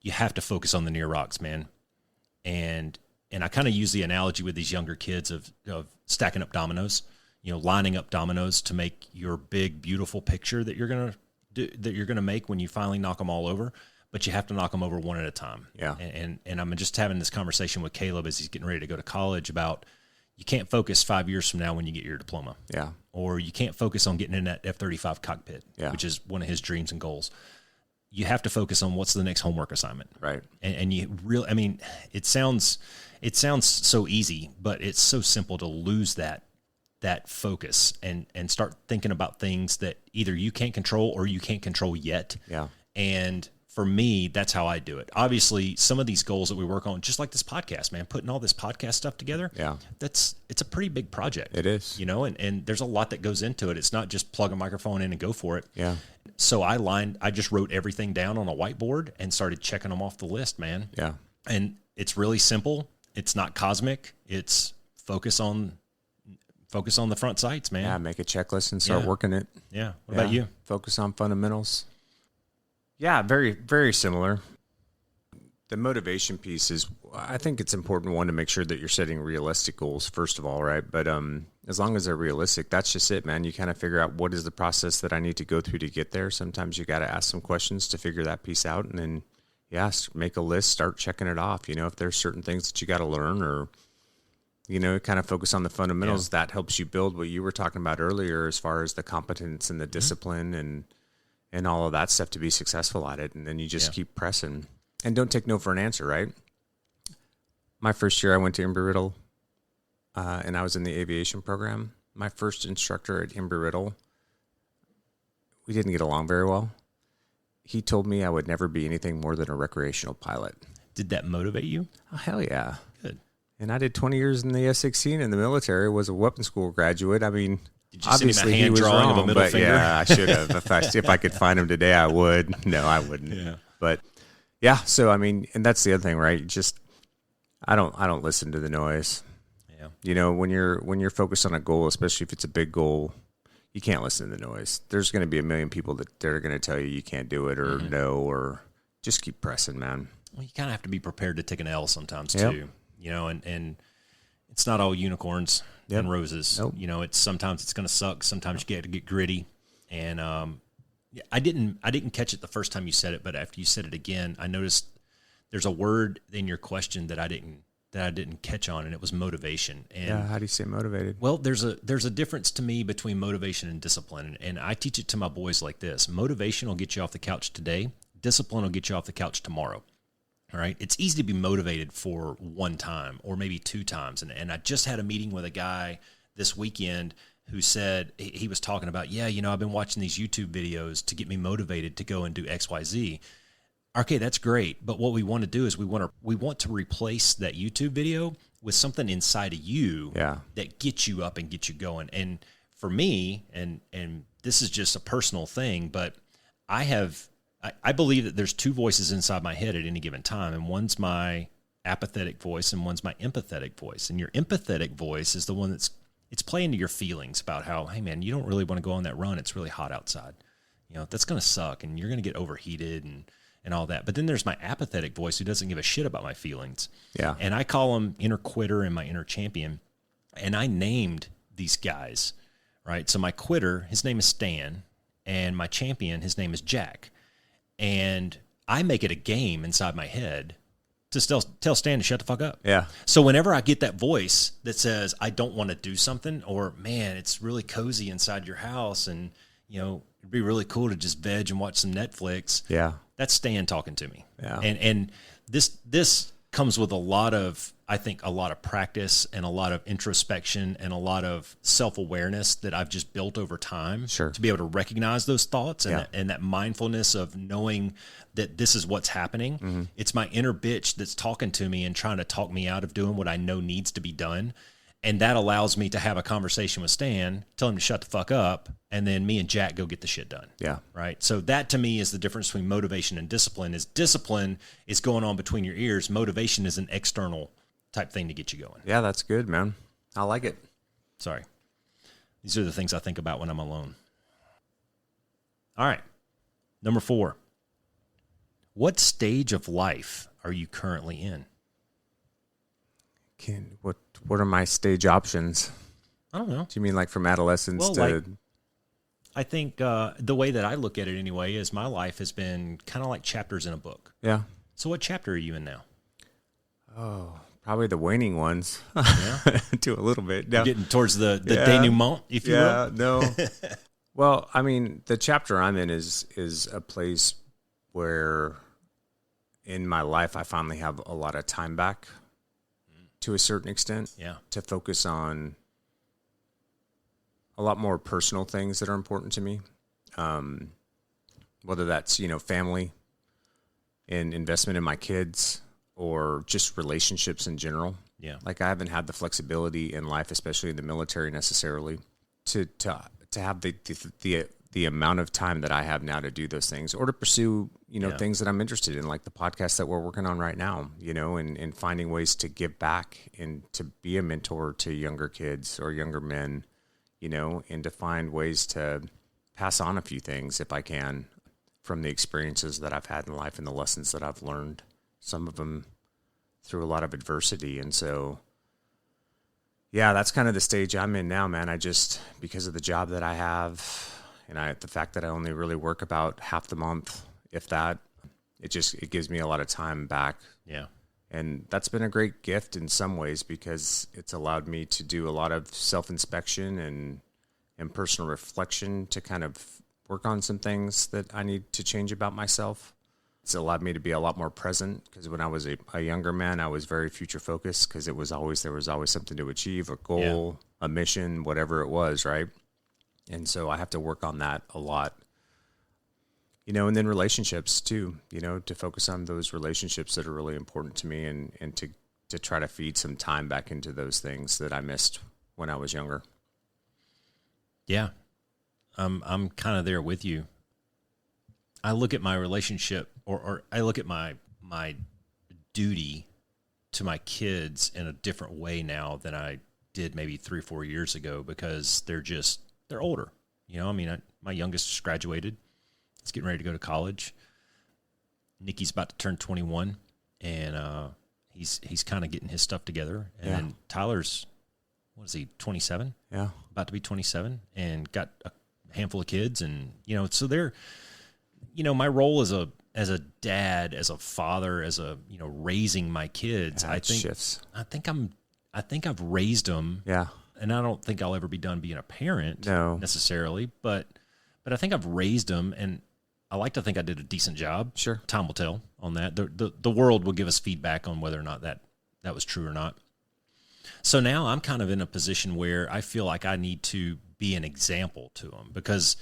you have to focus on the near rocks, man. And I kind of use the analogy with these younger kids of stacking up dominoes. lining up dominoes to make your big, beautiful picture that you're going to make when you finally knock them all over. But you have to knock them over one at a time.
Yeah.
And I'm just having this conversation with Caleb as he's getting ready to go to college about you can't focus 5 years from now when you get your diploma.
Yeah.
Or you can't focus on getting in that F-35 cockpit,
Yeah.
which is one of his dreams and goals. You have to focus on what's the next homework assignment.
Right.
And you really, I mean, it sounds so easy, but it's so simple to lose that focus and start thinking about things that either you can't control or you can't control yet.
Yeah.
And for me, that's how I do it. Obviously, some of these goals that we work on, just like this podcast, man, putting all this podcast stuff together, it's a pretty big project.
It is.
And there's a lot that goes into it. It's not just plug a microphone in and go for it.
Yeah.
So I just wrote everything down on a whiteboard and started checking them off the list, man.
Yeah.
And it's really simple. It's not cosmic. It's focus on the front sights, man.
Yeah, make a checklist and start working it.
Yeah. What about you?
Focus on fundamentals. Yeah, very, very similar. The motivation piece is, I think it's important, one, to make sure that you're setting realistic goals, first of all, right? But as long as they're realistic, that's just it, man. You kind of figure out what is the process that I need to go through to get there. Sometimes you got to ask some questions to figure that piece out. And then, make a list, start checking it off. If there's certain things that you got to learn or, kind of focus on the fundamentals, that helps you build what you were talking about earlier as far as the competence and the discipline and all of that stuff to be successful at it. And then you just keep pressing and don't take no for an answer, right? My first year I went to Embry-Riddle and I was in the aviation program. My first instructor at Embry-Riddle, we didn't get along very well. He told me I would never be anything more than a recreational pilot.
Did that motivate you?
Oh, hell yeah.
Good.
And I did 20 years in the S-16 in the military, was a weapons school graduate. I mean,
did you
obviously
send him a hand
he was
drawing
wrong,
of a middle
but
finger?
yeah, I should have. If I could find him today, I would. No, I wouldn't.
Yeah.
But yeah, so I mean, and that's the other thing, right? Just I don't listen to the noise. Yeah. When you're focused on a goal, especially if it's a big goal, you can't listen to the noise. There's going to be a million people that they're going to tell you can't do it or no, or just keep pressing, man.
Well, you kind of have to be prepared to take an L sometimes too, and it's not all unicorns and roses.
Nope.
It's sometimes it's going to suck. Sometimes you get to get gritty. And I didn't catch it the first time you said it, but after you said it again, I noticed there's a word in your question that I didn't catch on, and it was motivation. And
how do you say motivated?
well, there's a difference to me between motivation and discipline, and I teach it to my boys like this: motivation will get you off the couch today. Discipline will get you off the couch tomorrow. All right. It's easy to be motivated for one time or maybe two times. And I just had a meeting with a guy this weekend who said he was talking about, I've been watching these YouTube videos to get me motivated to go and do X, Y, Z. Okay, that's great. But what we want to do is we want to replace that YouTube video with something inside of you that gets you up and gets you going. And for me, and this is just a personal thing, but I believe that there's two voices inside my head at any given time, and one's my apathetic voice and one's my empathetic voice. And your empathetic voice is the one it's playing to your feelings about how, hey man, you don't really want to go on that run. It's really hot outside. That's going to suck and you're going to get overheated and all that. But then there's my apathetic voice who doesn't give a shit about my feelings. Yeah. And I call them inner quitter and my inner champion. And I named these guys, right? So my quitter, his name is Stan, and my champion, his name is Jack. And I make it a game inside my head to still tell Stan to shut the fuck up. Yeah. So whenever I get that voice that says, I don't want to do something, or man, it's really cozy inside your house and, it'd be really cool to just veg and watch some Netflix. Yeah. That's Stan talking to me. Yeah. And this comes with a lot of practice and a lot of introspection and a lot of self-awareness that I've just built over time to be able to recognize those thoughts and that mindfulness of knowing that this is what's happening. Mm-hmm. It's my inner bitch that's talking to me and trying to talk me out of doing what I know needs to be done. And that allows me to have a conversation with Stan, tell him to shut the fuck up, and then me and Jack go get the shit done. Yeah. Right? So that to me is the difference between motivation and discipline. Discipline is going on between your ears. Motivation is an external type thing to get you going.
Yeah, that's good, man. I like it.
Sorry. These are the things I think about when I'm alone. All right. Number 4. What stage of life are you currently in?
What are my stage options?
I don't know.
Do you mean like from adolescence
Well,
to?
like, I think the way that I look at it anyway is my life has been kind of like chapters in a book.
Yeah.
So what chapter are you in now?
Oh, probably the waning ones.
Yeah.
To a little bit. No.
Getting towards the
Yeah.
denouement, if you
Yeah,
will.
no. Well, I mean, the chapter I'm in is a place where in my life I finally have a lot of time back to a certain extent.
Yeah.
To focus on a lot more personal things that are important to me. Whether that's, family and investment in my kids or just relationships in general.
Yeah.
Like I haven't had the flexibility in life, especially in the military necessarily, to have the amount of time that I have now to do those things or to pursue, things that I'm interested in, like the podcast that we're working on right now, and finding ways to give back and to be a mentor to younger kids or younger men, and to find ways to pass on a few things if I can from the experiences that I've had in life and the lessons that I've learned, some of them through a lot of adversity. And so, yeah, that's kind of the stage I'm in now, man. Because of the job that I have and the fact that I only really work about half the month, if that, it gives me a lot of time back.
Yeah.
And that's been a great gift in some ways because it's allowed me to do a lot of self-inspection and personal reflection to kind of work on some things that I need to change about myself. It's allowed me to be a lot more present because when I was a younger man, I was very future focused because there was always something to achieve, a goal, a mission, whatever it was, right? And so I have to work on that a lot. And then relationships too, to focus on those relationships that are really important to me and to try to feed some time back into those things that I missed when I was younger.
Yeah. I'm kind of there with you. I look at my relationship or I look at my duty to my kids in a different way now than I did maybe 3 or 4 years ago because they're older. My youngest just graduated. He's getting ready to go to college. Nikki's about to turn 21 and he's kind of getting his stuff together. And then Tyler's, 27?
Yeah.
About to be 27 and got a handful of kids. And, so they're, my role as a dad, as a father, as a, raising my kids, I think I've raised them.
Yeah.
And I don't think I'll ever be done being a parent necessarily, but I think I've raised them and I like to think I did a decent job. Sure. Time will tell on that. The world will give us feedback on whether or not that was true or not. So now I'm kind of in a position where I feel like I need to be an example to them because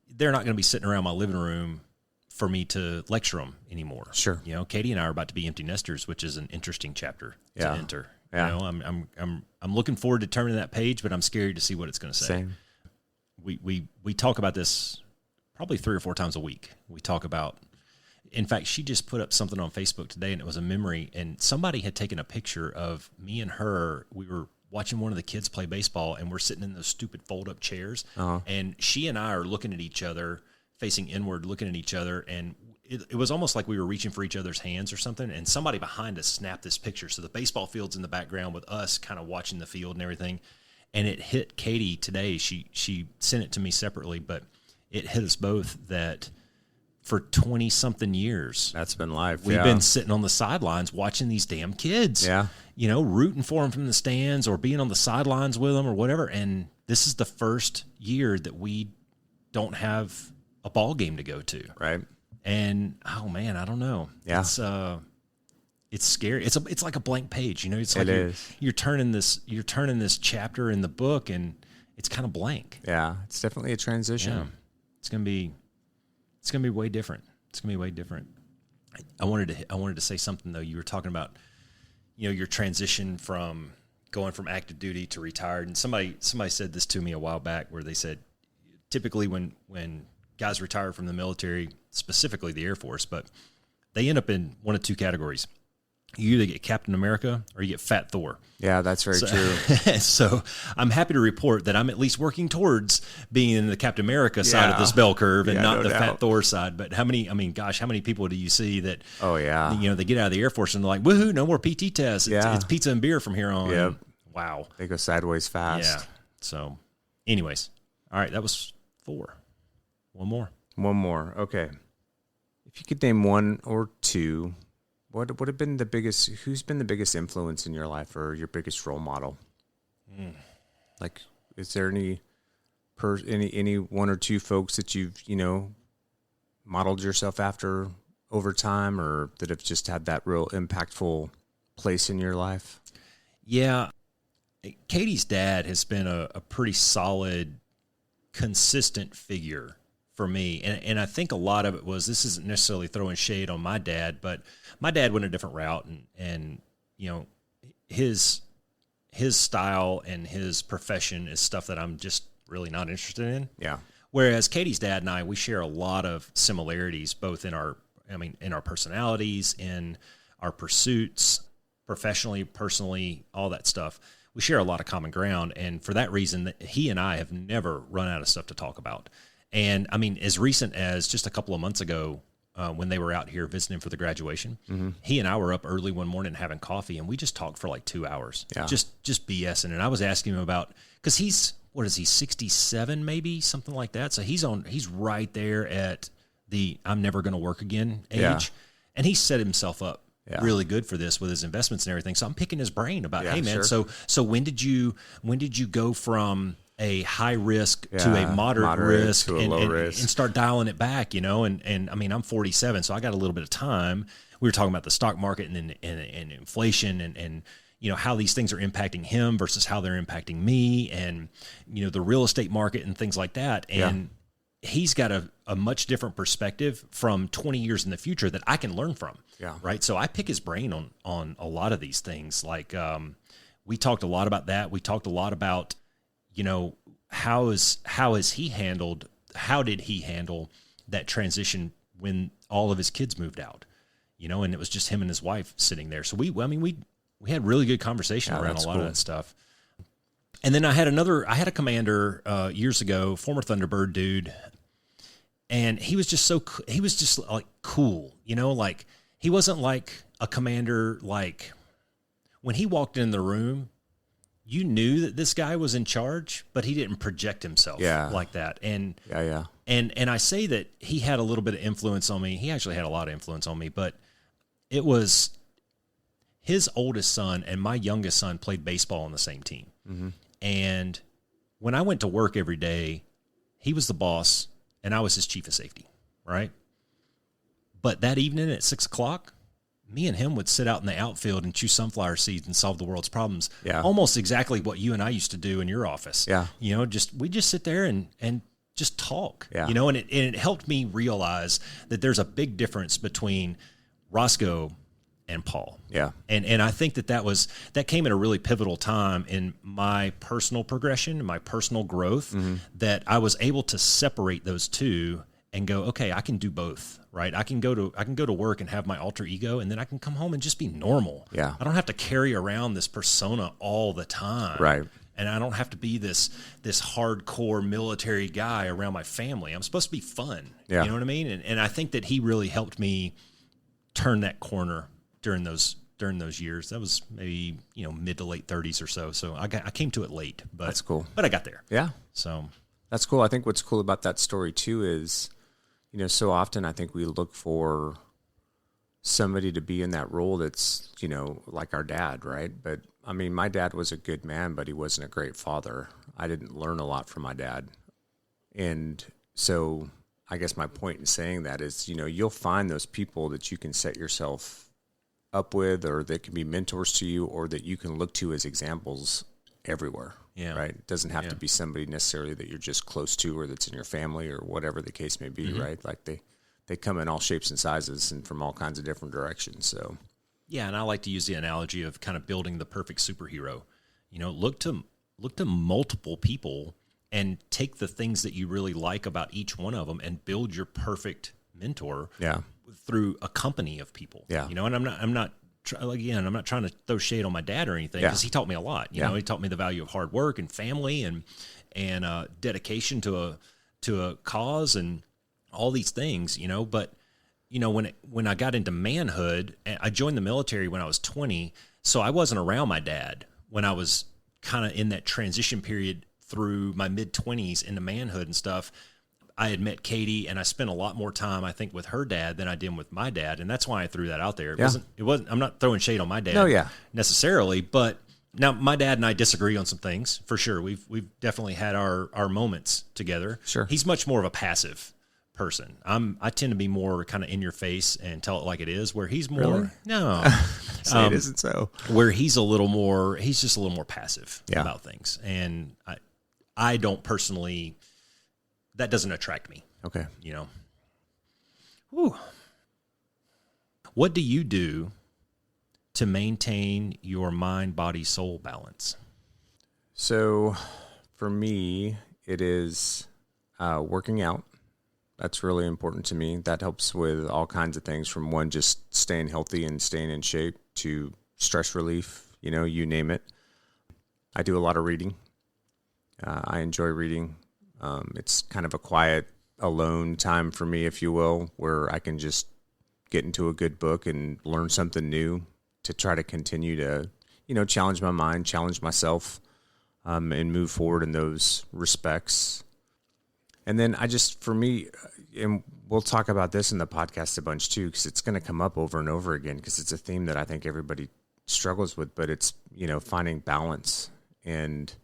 they're not going to be sitting around my living room for me to lecture them anymore.
Sure.
Katie and I are about to be empty nesters, which is an interesting chapter to enter.
Yeah.
I'm looking forward to turning that page, but I'm scared to see what it's going to say.
Same.
We talk about this probably 3 or 4 times a week. We talk about, in fact, she just put up something on Facebook today and it was a memory and somebody had taken a picture of me and her. We were watching one of the kids play baseball and we're sitting in those stupid fold up chairs. Uh-huh. And she and I are looking at each other, facing inward, looking at each other. And it was almost like we were reaching for each other's hands or something. And somebody behind us snapped this picture. So the baseball field's in the background with us kind of watching the field and everything. And it hit Katie today. She sent it to me separately, but it hit us both that for 20-something years.
That's been life.
We've been sitting on the sidelines watching these damn kids.
Yeah.
Rooting for them from the stands or being on the sidelines with them or whatever. And this is the first year that we don't have a ball game to go to.
Right.
And, oh, man, I don't know.
Yeah.
It's scary. It's like a blank page. It's like you're turning this chapter in the book and it's kind of blank.
Yeah. It's definitely a transition.
Yeah. It's gonna be way different. It's gonna be way different. I wanted to say something though. You were talking about, your transition from going from active duty to retired, and somebody said this to me a while back, where they said typically when guys retire from the military, specifically the Air Force, but they end up in one of 2 categories. You either get Captain America or you get Fat Thor.
Yeah, that's very true.
So I'm happy to report that I'm at least working towards being in the Captain America side of this bell curve and not the Fat Thor side. But how many people do you see that, they get out of the Air Force and they're like, woohoo, no more PT tests. It's pizza and beer from here on.
Yep.
Wow.
They go sideways fast.
Yeah. So, anyways, all right, that was 4. One more.
Okay. If you could name one or two, what would have been the biggest? Who's been the biggest influence in your life, or your biggest role model? Like, is there any one or two folks that you've modeled yourself after over time, or that have just had that real impactful place in your life?
Yeah, Katie's dad has been a pretty solid, consistent figure for me. And I think a lot of it was, this isn't necessarily throwing shade on my dad, but my dad went a different route, and his style and his profession is stuff that I'm just really not interested in.
Yeah.
Whereas Katie's dad and I, we share a lot of similarities, both in our personalities, in our pursuits, professionally, personally, all that stuff. We share a lot of common ground. And for that reason, he and I have never run out of stuff to talk about. And I mean, as recent as just a couple of months ago, when they were out here visiting for the graduation, he and I were up early one morning having coffee, and we just talked for like 2 hours, just BSing. And I was asking him about, because he's 67 maybe, something like that. So he's right there at the I'm never going to work again age, and he set himself up really good for this with his investments and everything. So I'm picking his brain about, hey man,
sure.
so when did you go from a high risk to a moderate risk,
to a low risk,
and start dialing it back, and I mean, I'm 47, so I got a little bit of time. We were talking about the stock market and inflation and how these things are impacting him versus how they're impacting me, and the real estate market and things like that. And he's got a much different perspective from 20 years in the future that I can learn from. Yeah. Right. So I pick his brain on a lot of these things. Like, we talked a lot about that. We talked a lot about, how did he handle that transition when all of his kids moved out, and it was just him and his wife sitting there. So we had really good conversation around a lot of that stuff. And then I had a commander years ago, former Thunderbird dude, and he was just like cool, like he wasn't like a commander. Like when he walked in the room, you knew that this guy was in charge, but he didn't project himself like that. And and I say that he had a little bit of influence on me. He actually had a lot of influence on me, but it was his oldest son and my youngest son played baseball on the same team. Mm-hmm. And when I went to work every day, he was the boss and I was his chief of safety, right? But that evening at 6:00, me and him would sit out in the outfield and chew sunflower seeds and solve the world's problems. Yeah. Almost exactly what you and I used to do in your office. Yeah. We just sit there and just talk, and it helped me realize that there's a big difference between Roscoe and Paul. Yeah. And I think that came at a really pivotal time in my personal progression, my personal growth, that I was able to separate those two and go, okay, I can do both, right? I can go to work and have my alter ego, and then I can come home and just be normal. Yeah. I don't have to carry around this persona all the time. Right. And I don't have to be this hardcore military guy around my family. I'm supposed to be fun. Yeah. You know what I mean? And I think that he really helped me turn that corner during those years. That was maybe, mid to late 30s or so. So I came to it late, but that's cool. But I got there. Yeah. So
that's cool. I think what's cool about that story too is, so often I think we look for somebody to be in that role that's, like our dad, right? But I mean, my dad was a good man, but he wasn't a great father. I didn't learn a lot from my dad. And so I guess my point in saying that is, you'll find those people that you can set yourself up with, or that can be mentors to you, or that you can look to as examples everywhere. Yeah. Right. It doesn't have to be somebody necessarily that you're just close to, or that's in your family, or whatever the case may be. Right. Like they come in all shapes and sizes and from all kinds of different directions. So,
yeah. And I like to use the analogy of kind of building the perfect superhero. Look to multiple people and take the things that you really like about each one of them and build your perfect mentor. Yeah. Through a company of people. Yeah. And I'm not trying to throw shade on my dad or anything, because he taught me a lot. He taught me the value of hard work and family and dedication to a cause and all these things. But when I got into manhood, I joined the military when I was 20, so I wasn't around my dad when I was kind of in that transition period through my mid-20s into manhood and stuff, I had met Katie, and I spent a lot more time, I think, with her dad than I did with my dad, and that's why I threw that out there. It wasn't. I'm not throwing shade on my dad necessarily, but now my dad and I disagree on some things for sure. We've definitely had our moments together.
Sure.
He's much more of a passive person. I tend to be more kind of in your face and tell it like it is, where he's more
Really?
no.
Say it isn't so.
Where he's just a little more passive about things, and I don't personally. That doesn't attract me.
Okay.
You know. Whew. What do you do to maintain your mind, body, soul balance?
So for me, it is working out. That's really important to me. That helps with all kinds of things, from one, just staying healthy and staying in shape, to stress relief, you name it. I do a lot of reading. I enjoy reading. It's kind of a quiet, alone time for me, if you will, where I can just get into a good book and learn something new to try to continue to, challenge my mind, challenge myself, and move forward in those respects. And then for me, and we'll talk about this in the podcast a bunch too, because it's going to come up over and over again, because it's a theme that I think everybody struggles with, but it's, finding balance and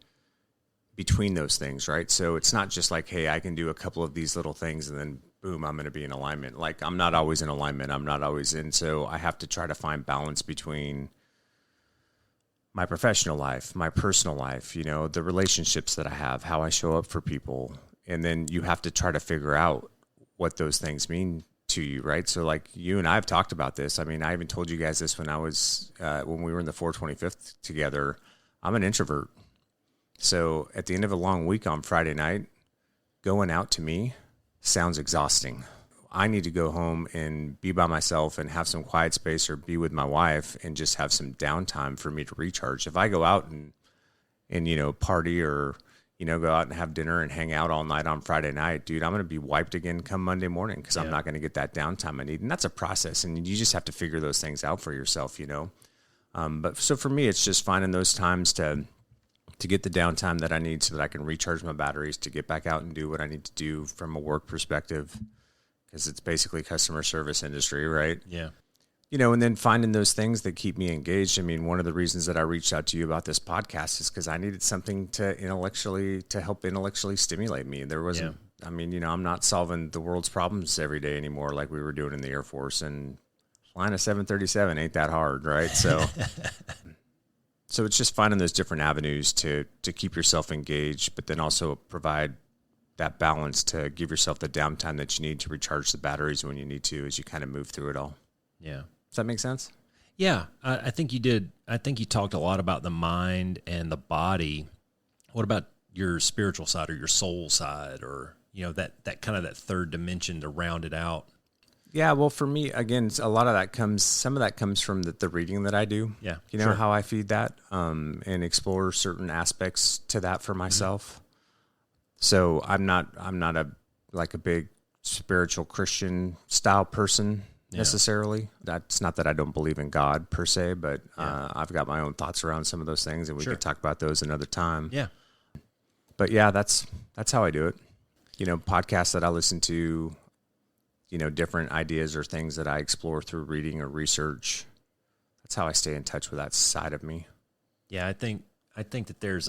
between those things, right? So it's not just like, hey, I can do a couple of these little things and then boom, I'm going to be in alignment. Like, I'm not always in alignment. I'm not always in. So I have to try to find balance between my professional life, my personal life, the relationships that I have, how I show up for people. And then you have to try to figure out what those things mean to you, right? So like you and I have talked about this. I mean, I even told you guys this when we were in the 425th together. I'm an introvert. So at the end of a long week on Friday night, going out to me sounds exhausting. I need to go home and be by myself and have some quiet space, or be with my wife and just have some downtime for me to recharge. If I go out and party, or, go out and have dinner and hang out all night on Friday night, dude, I'm going to be wiped again come Monday morning, because I'm not going to get that downtime I need. And that's a process, and you just have to figure those things out for yourself, But so for me, it's just finding those times to get the downtime that I need so that I can recharge my batteries to get back out and do what I need to do from a work perspective, because it's basically customer service industry, right?
Yeah.
And then finding those things that keep me engaged. I mean, one of the reasons that I reached out to you about this podcast is because I needed something to help intellectually stimulate me. There wasn't, I'm not solving the world's problems every day anymore like we were doing in the Air Force, and flying a 737 ain't that hard, right? So So it's just finding those different avenues to keep yourself engaged, but then also provide that balance to give yourself the downtime that you need to recharge the batteries when you need to, as you kind of move through it all.
Yeah.
Does that make sense?
Yeah, I think you did. I think you talked a lot about the mind and the body. What about your spiritual side, or your soul side, or, that kind of that third dimension to round it out?
Yeah, well, for me, again, some of that comes from the reading that I do.
Yeah.
How I feed that, and explore certain aspects to that for myself. Mm-hmm. So I'm not a big spiritual Christian style person necessarily. That's not that I don't believe in God per se, but I've got my own thoughts around some of those things, and we could talk about those another time.
Yeah.
But yeah, that's how I do it. Podcasts that I listen to, different ideas or things that I explore through reading or research. That's how I stay in touch with that side of me.
Yeah, I think that there's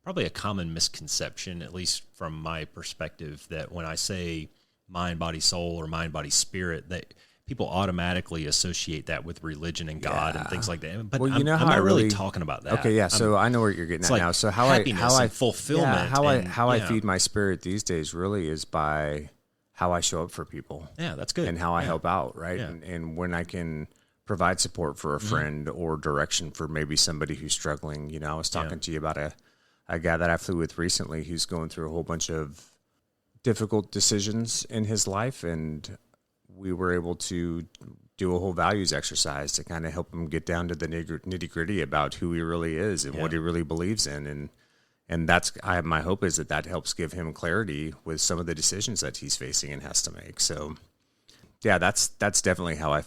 probably a common misconception, at least from my perspective, that when I say mind, body, soul, or mind, body, spirit, that people automatically associate that with religion and God and things like that. But I'm not really talking about that.
Okay, yeah. So I know where you're getting at now. So how I
fulfillment,
I feed my spirit these days really is by how I show up for people.
Yeah, that's good.
And how I help out, right?
Yeah.
And when I can provide support for a friend or direction for maybe somebody who's struggling. I was talking to you about a guy that I flew with recently who's going through a whole bunch of difficult decisions in his life, and we were able to do a whole values exercise to kind of help him get down to the nitty gritty about who he really is and what he really believes in. And that's my hope is that helps give him clarity with some of the decisions that he's facing and has to make. So yeah, that's definitely how I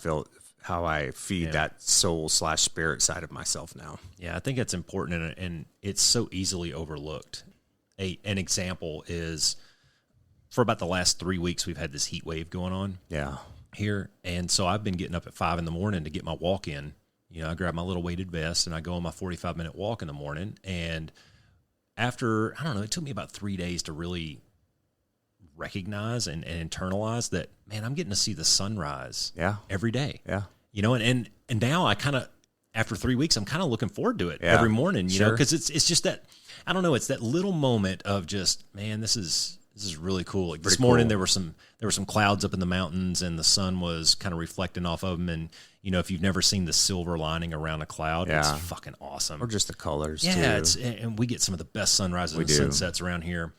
I feed that soul/spirit side of myself now.
Yeah, I think it's important, and it's so easily overlooked. An example is, for about the last 3 weeks, we've had this heat wave going on.
Yeah.
Here, and so I've been getting up at 5 a.m. to get my walk in. I grab my little weighted vest and I go on my 45-minute walk in the morning. And after, I don't know, it took me about 3 days to really recognize and internalize that, man, I'm getting to see the sunrise every day.
Yeah.
And now I kind of, after 3 weeks, I'm kind of looking forward to it every morning, you know, because it's just that, I don't know, it's that little moment of just, man, this is really cool. Like this morning, there were some clouds up in the mountains, and the sun was kind of reflecting off of them. And if you've never seen the silver lining around a cloud, it's fucking awesome.
Or just the colors.
too. And we get some of the best sunrises and sunsets around here.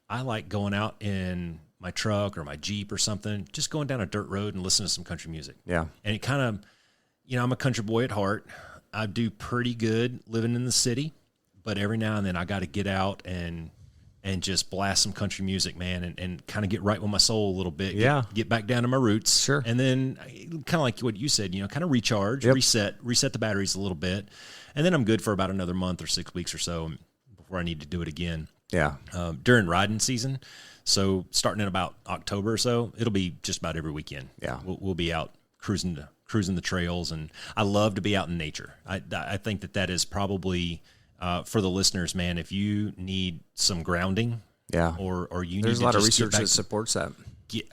I like going out in my truck or my Jeep or something, just going down a dirt road and listening to some country music.
Yeah,
and it kind of, I'm a country boy at heart. I do pretty good living in the city, but every now and then I got to get out and just blast some country music, man, and kind of get right with my soul a little bit. Get back down to my roots.
Sure.
And then kind of like what you said, kind of recharge, reset the batteries a little bit. And then I'm good for about another month or 6 weeks or so before I need to do it again.
Yeah.
During riding season. So starting in about October or so, it'll be just about every weekend.
Yeah.
We'll be out cruising the trails. And I love to be out in nature. I think that is probably, for the listeners, man, if you need some grounding, or you
there's
need
a lot
to
of
just
research that supports that.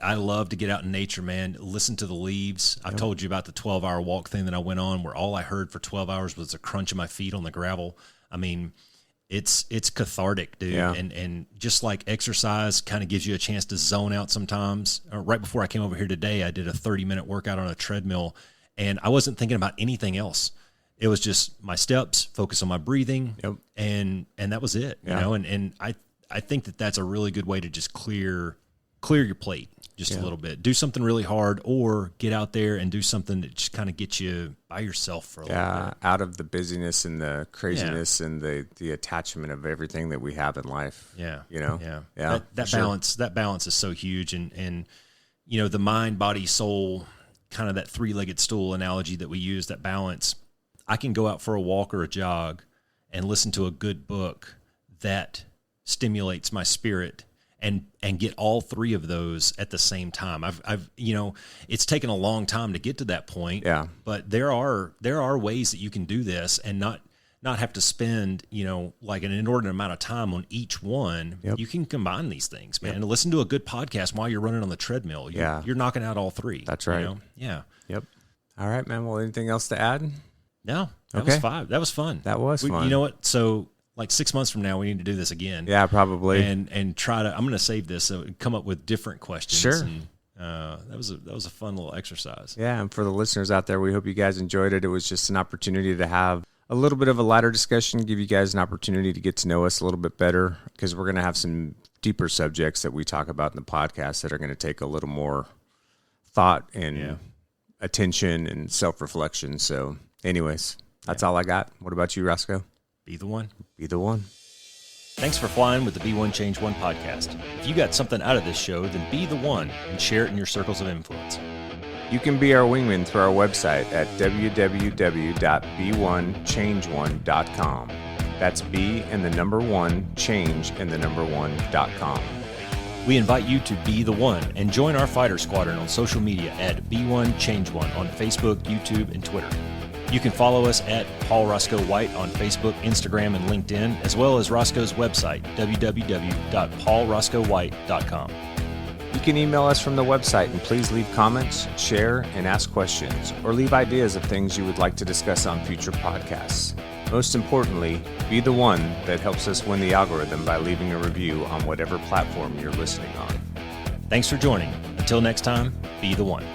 I love to get out in nature, man. Listen to the leaves. I've told you about the 12-hour walk thing that I went on, where all I heard for 12 hours was the crunch of my feet on the gravel. I mean, it's cathartic, dude.
Yeah.
And just like exercise kind of gives you a chance to zone out sometimes. Right before I came over here today, I did a 30-minute workout on a treadmill, and I wasn't thinking about anything else. It was just my steps, focus on my breathing, and that was it. And I think that's a really good way to just clear your plate just a little bit. Do something really hard, or get out there and do something that just kind of gets you by yourself for a little bit.
Out of the busyness and the craziness and the attachment of everything that we have in life.
That balance is so huge, and the mind, body, soul, kind of that three-legged stool analogy that we use, that balance. I can go out for a walk or a jog and listen to a good book that stimulates my spirit and get all three of those at the same time. I've it's taken a long time to get to that point.
Yeah.
But there are ways that you can do this and not have to spend, like an inordinate amount of time on each one.
Yep.
You can combine these things, man. And listen to a good podcast while you're running on the treadmill. You're knocking out all three.
That's right.
Yeah.
Yep. All right, man. Well, anything else to add?
No, that was fun. That was fun.
That was fun.
You know what? So like 6 months from now, we need to do this again.
Yeah, probably.
And try to. I'm going to save this so come up with different questions.
Sure.
And, that was a fun little exercise.
Yeah, and for the listeners out there, we hope you guys enjoyed it. It was just an opportunity to have a little bit of a lighter discussion, give you guys an opportunity to get to know us a little bit better, because we're going to have some deeper subjects that we talk about in the podcast that are going to take a little more thought and attention and self-reflection. So anyways, that's all I got. What about you, Roscoe?
Be the one.
Be the one.
Thanks for flying with the Be One Change One podcast. If you got something out of this show, then be the one and share it in your circles of influence.
You can be our wingman through our website at www.be1change1.com. That's be and the number one, change and the number one.com.
We invite you to be the one and join our fighter squadron on social media at Be1Change1 on Facebook, YouTube, and Twitter. You can follow us at Paul Roscoe White on Facebook, Instagram, and LinkedIn, as well as Roscoe's website, www.paulroscoewhite.com.
You can email us from the website, and please leave comments, share, and ask questions, or leave ideas of things you would like to discuss on future podcasts. Most importantly, be the one that helps us win the algorithm by leaving a review on whatever platform you're listening on.
Thanks for joining. Until next time, be the one.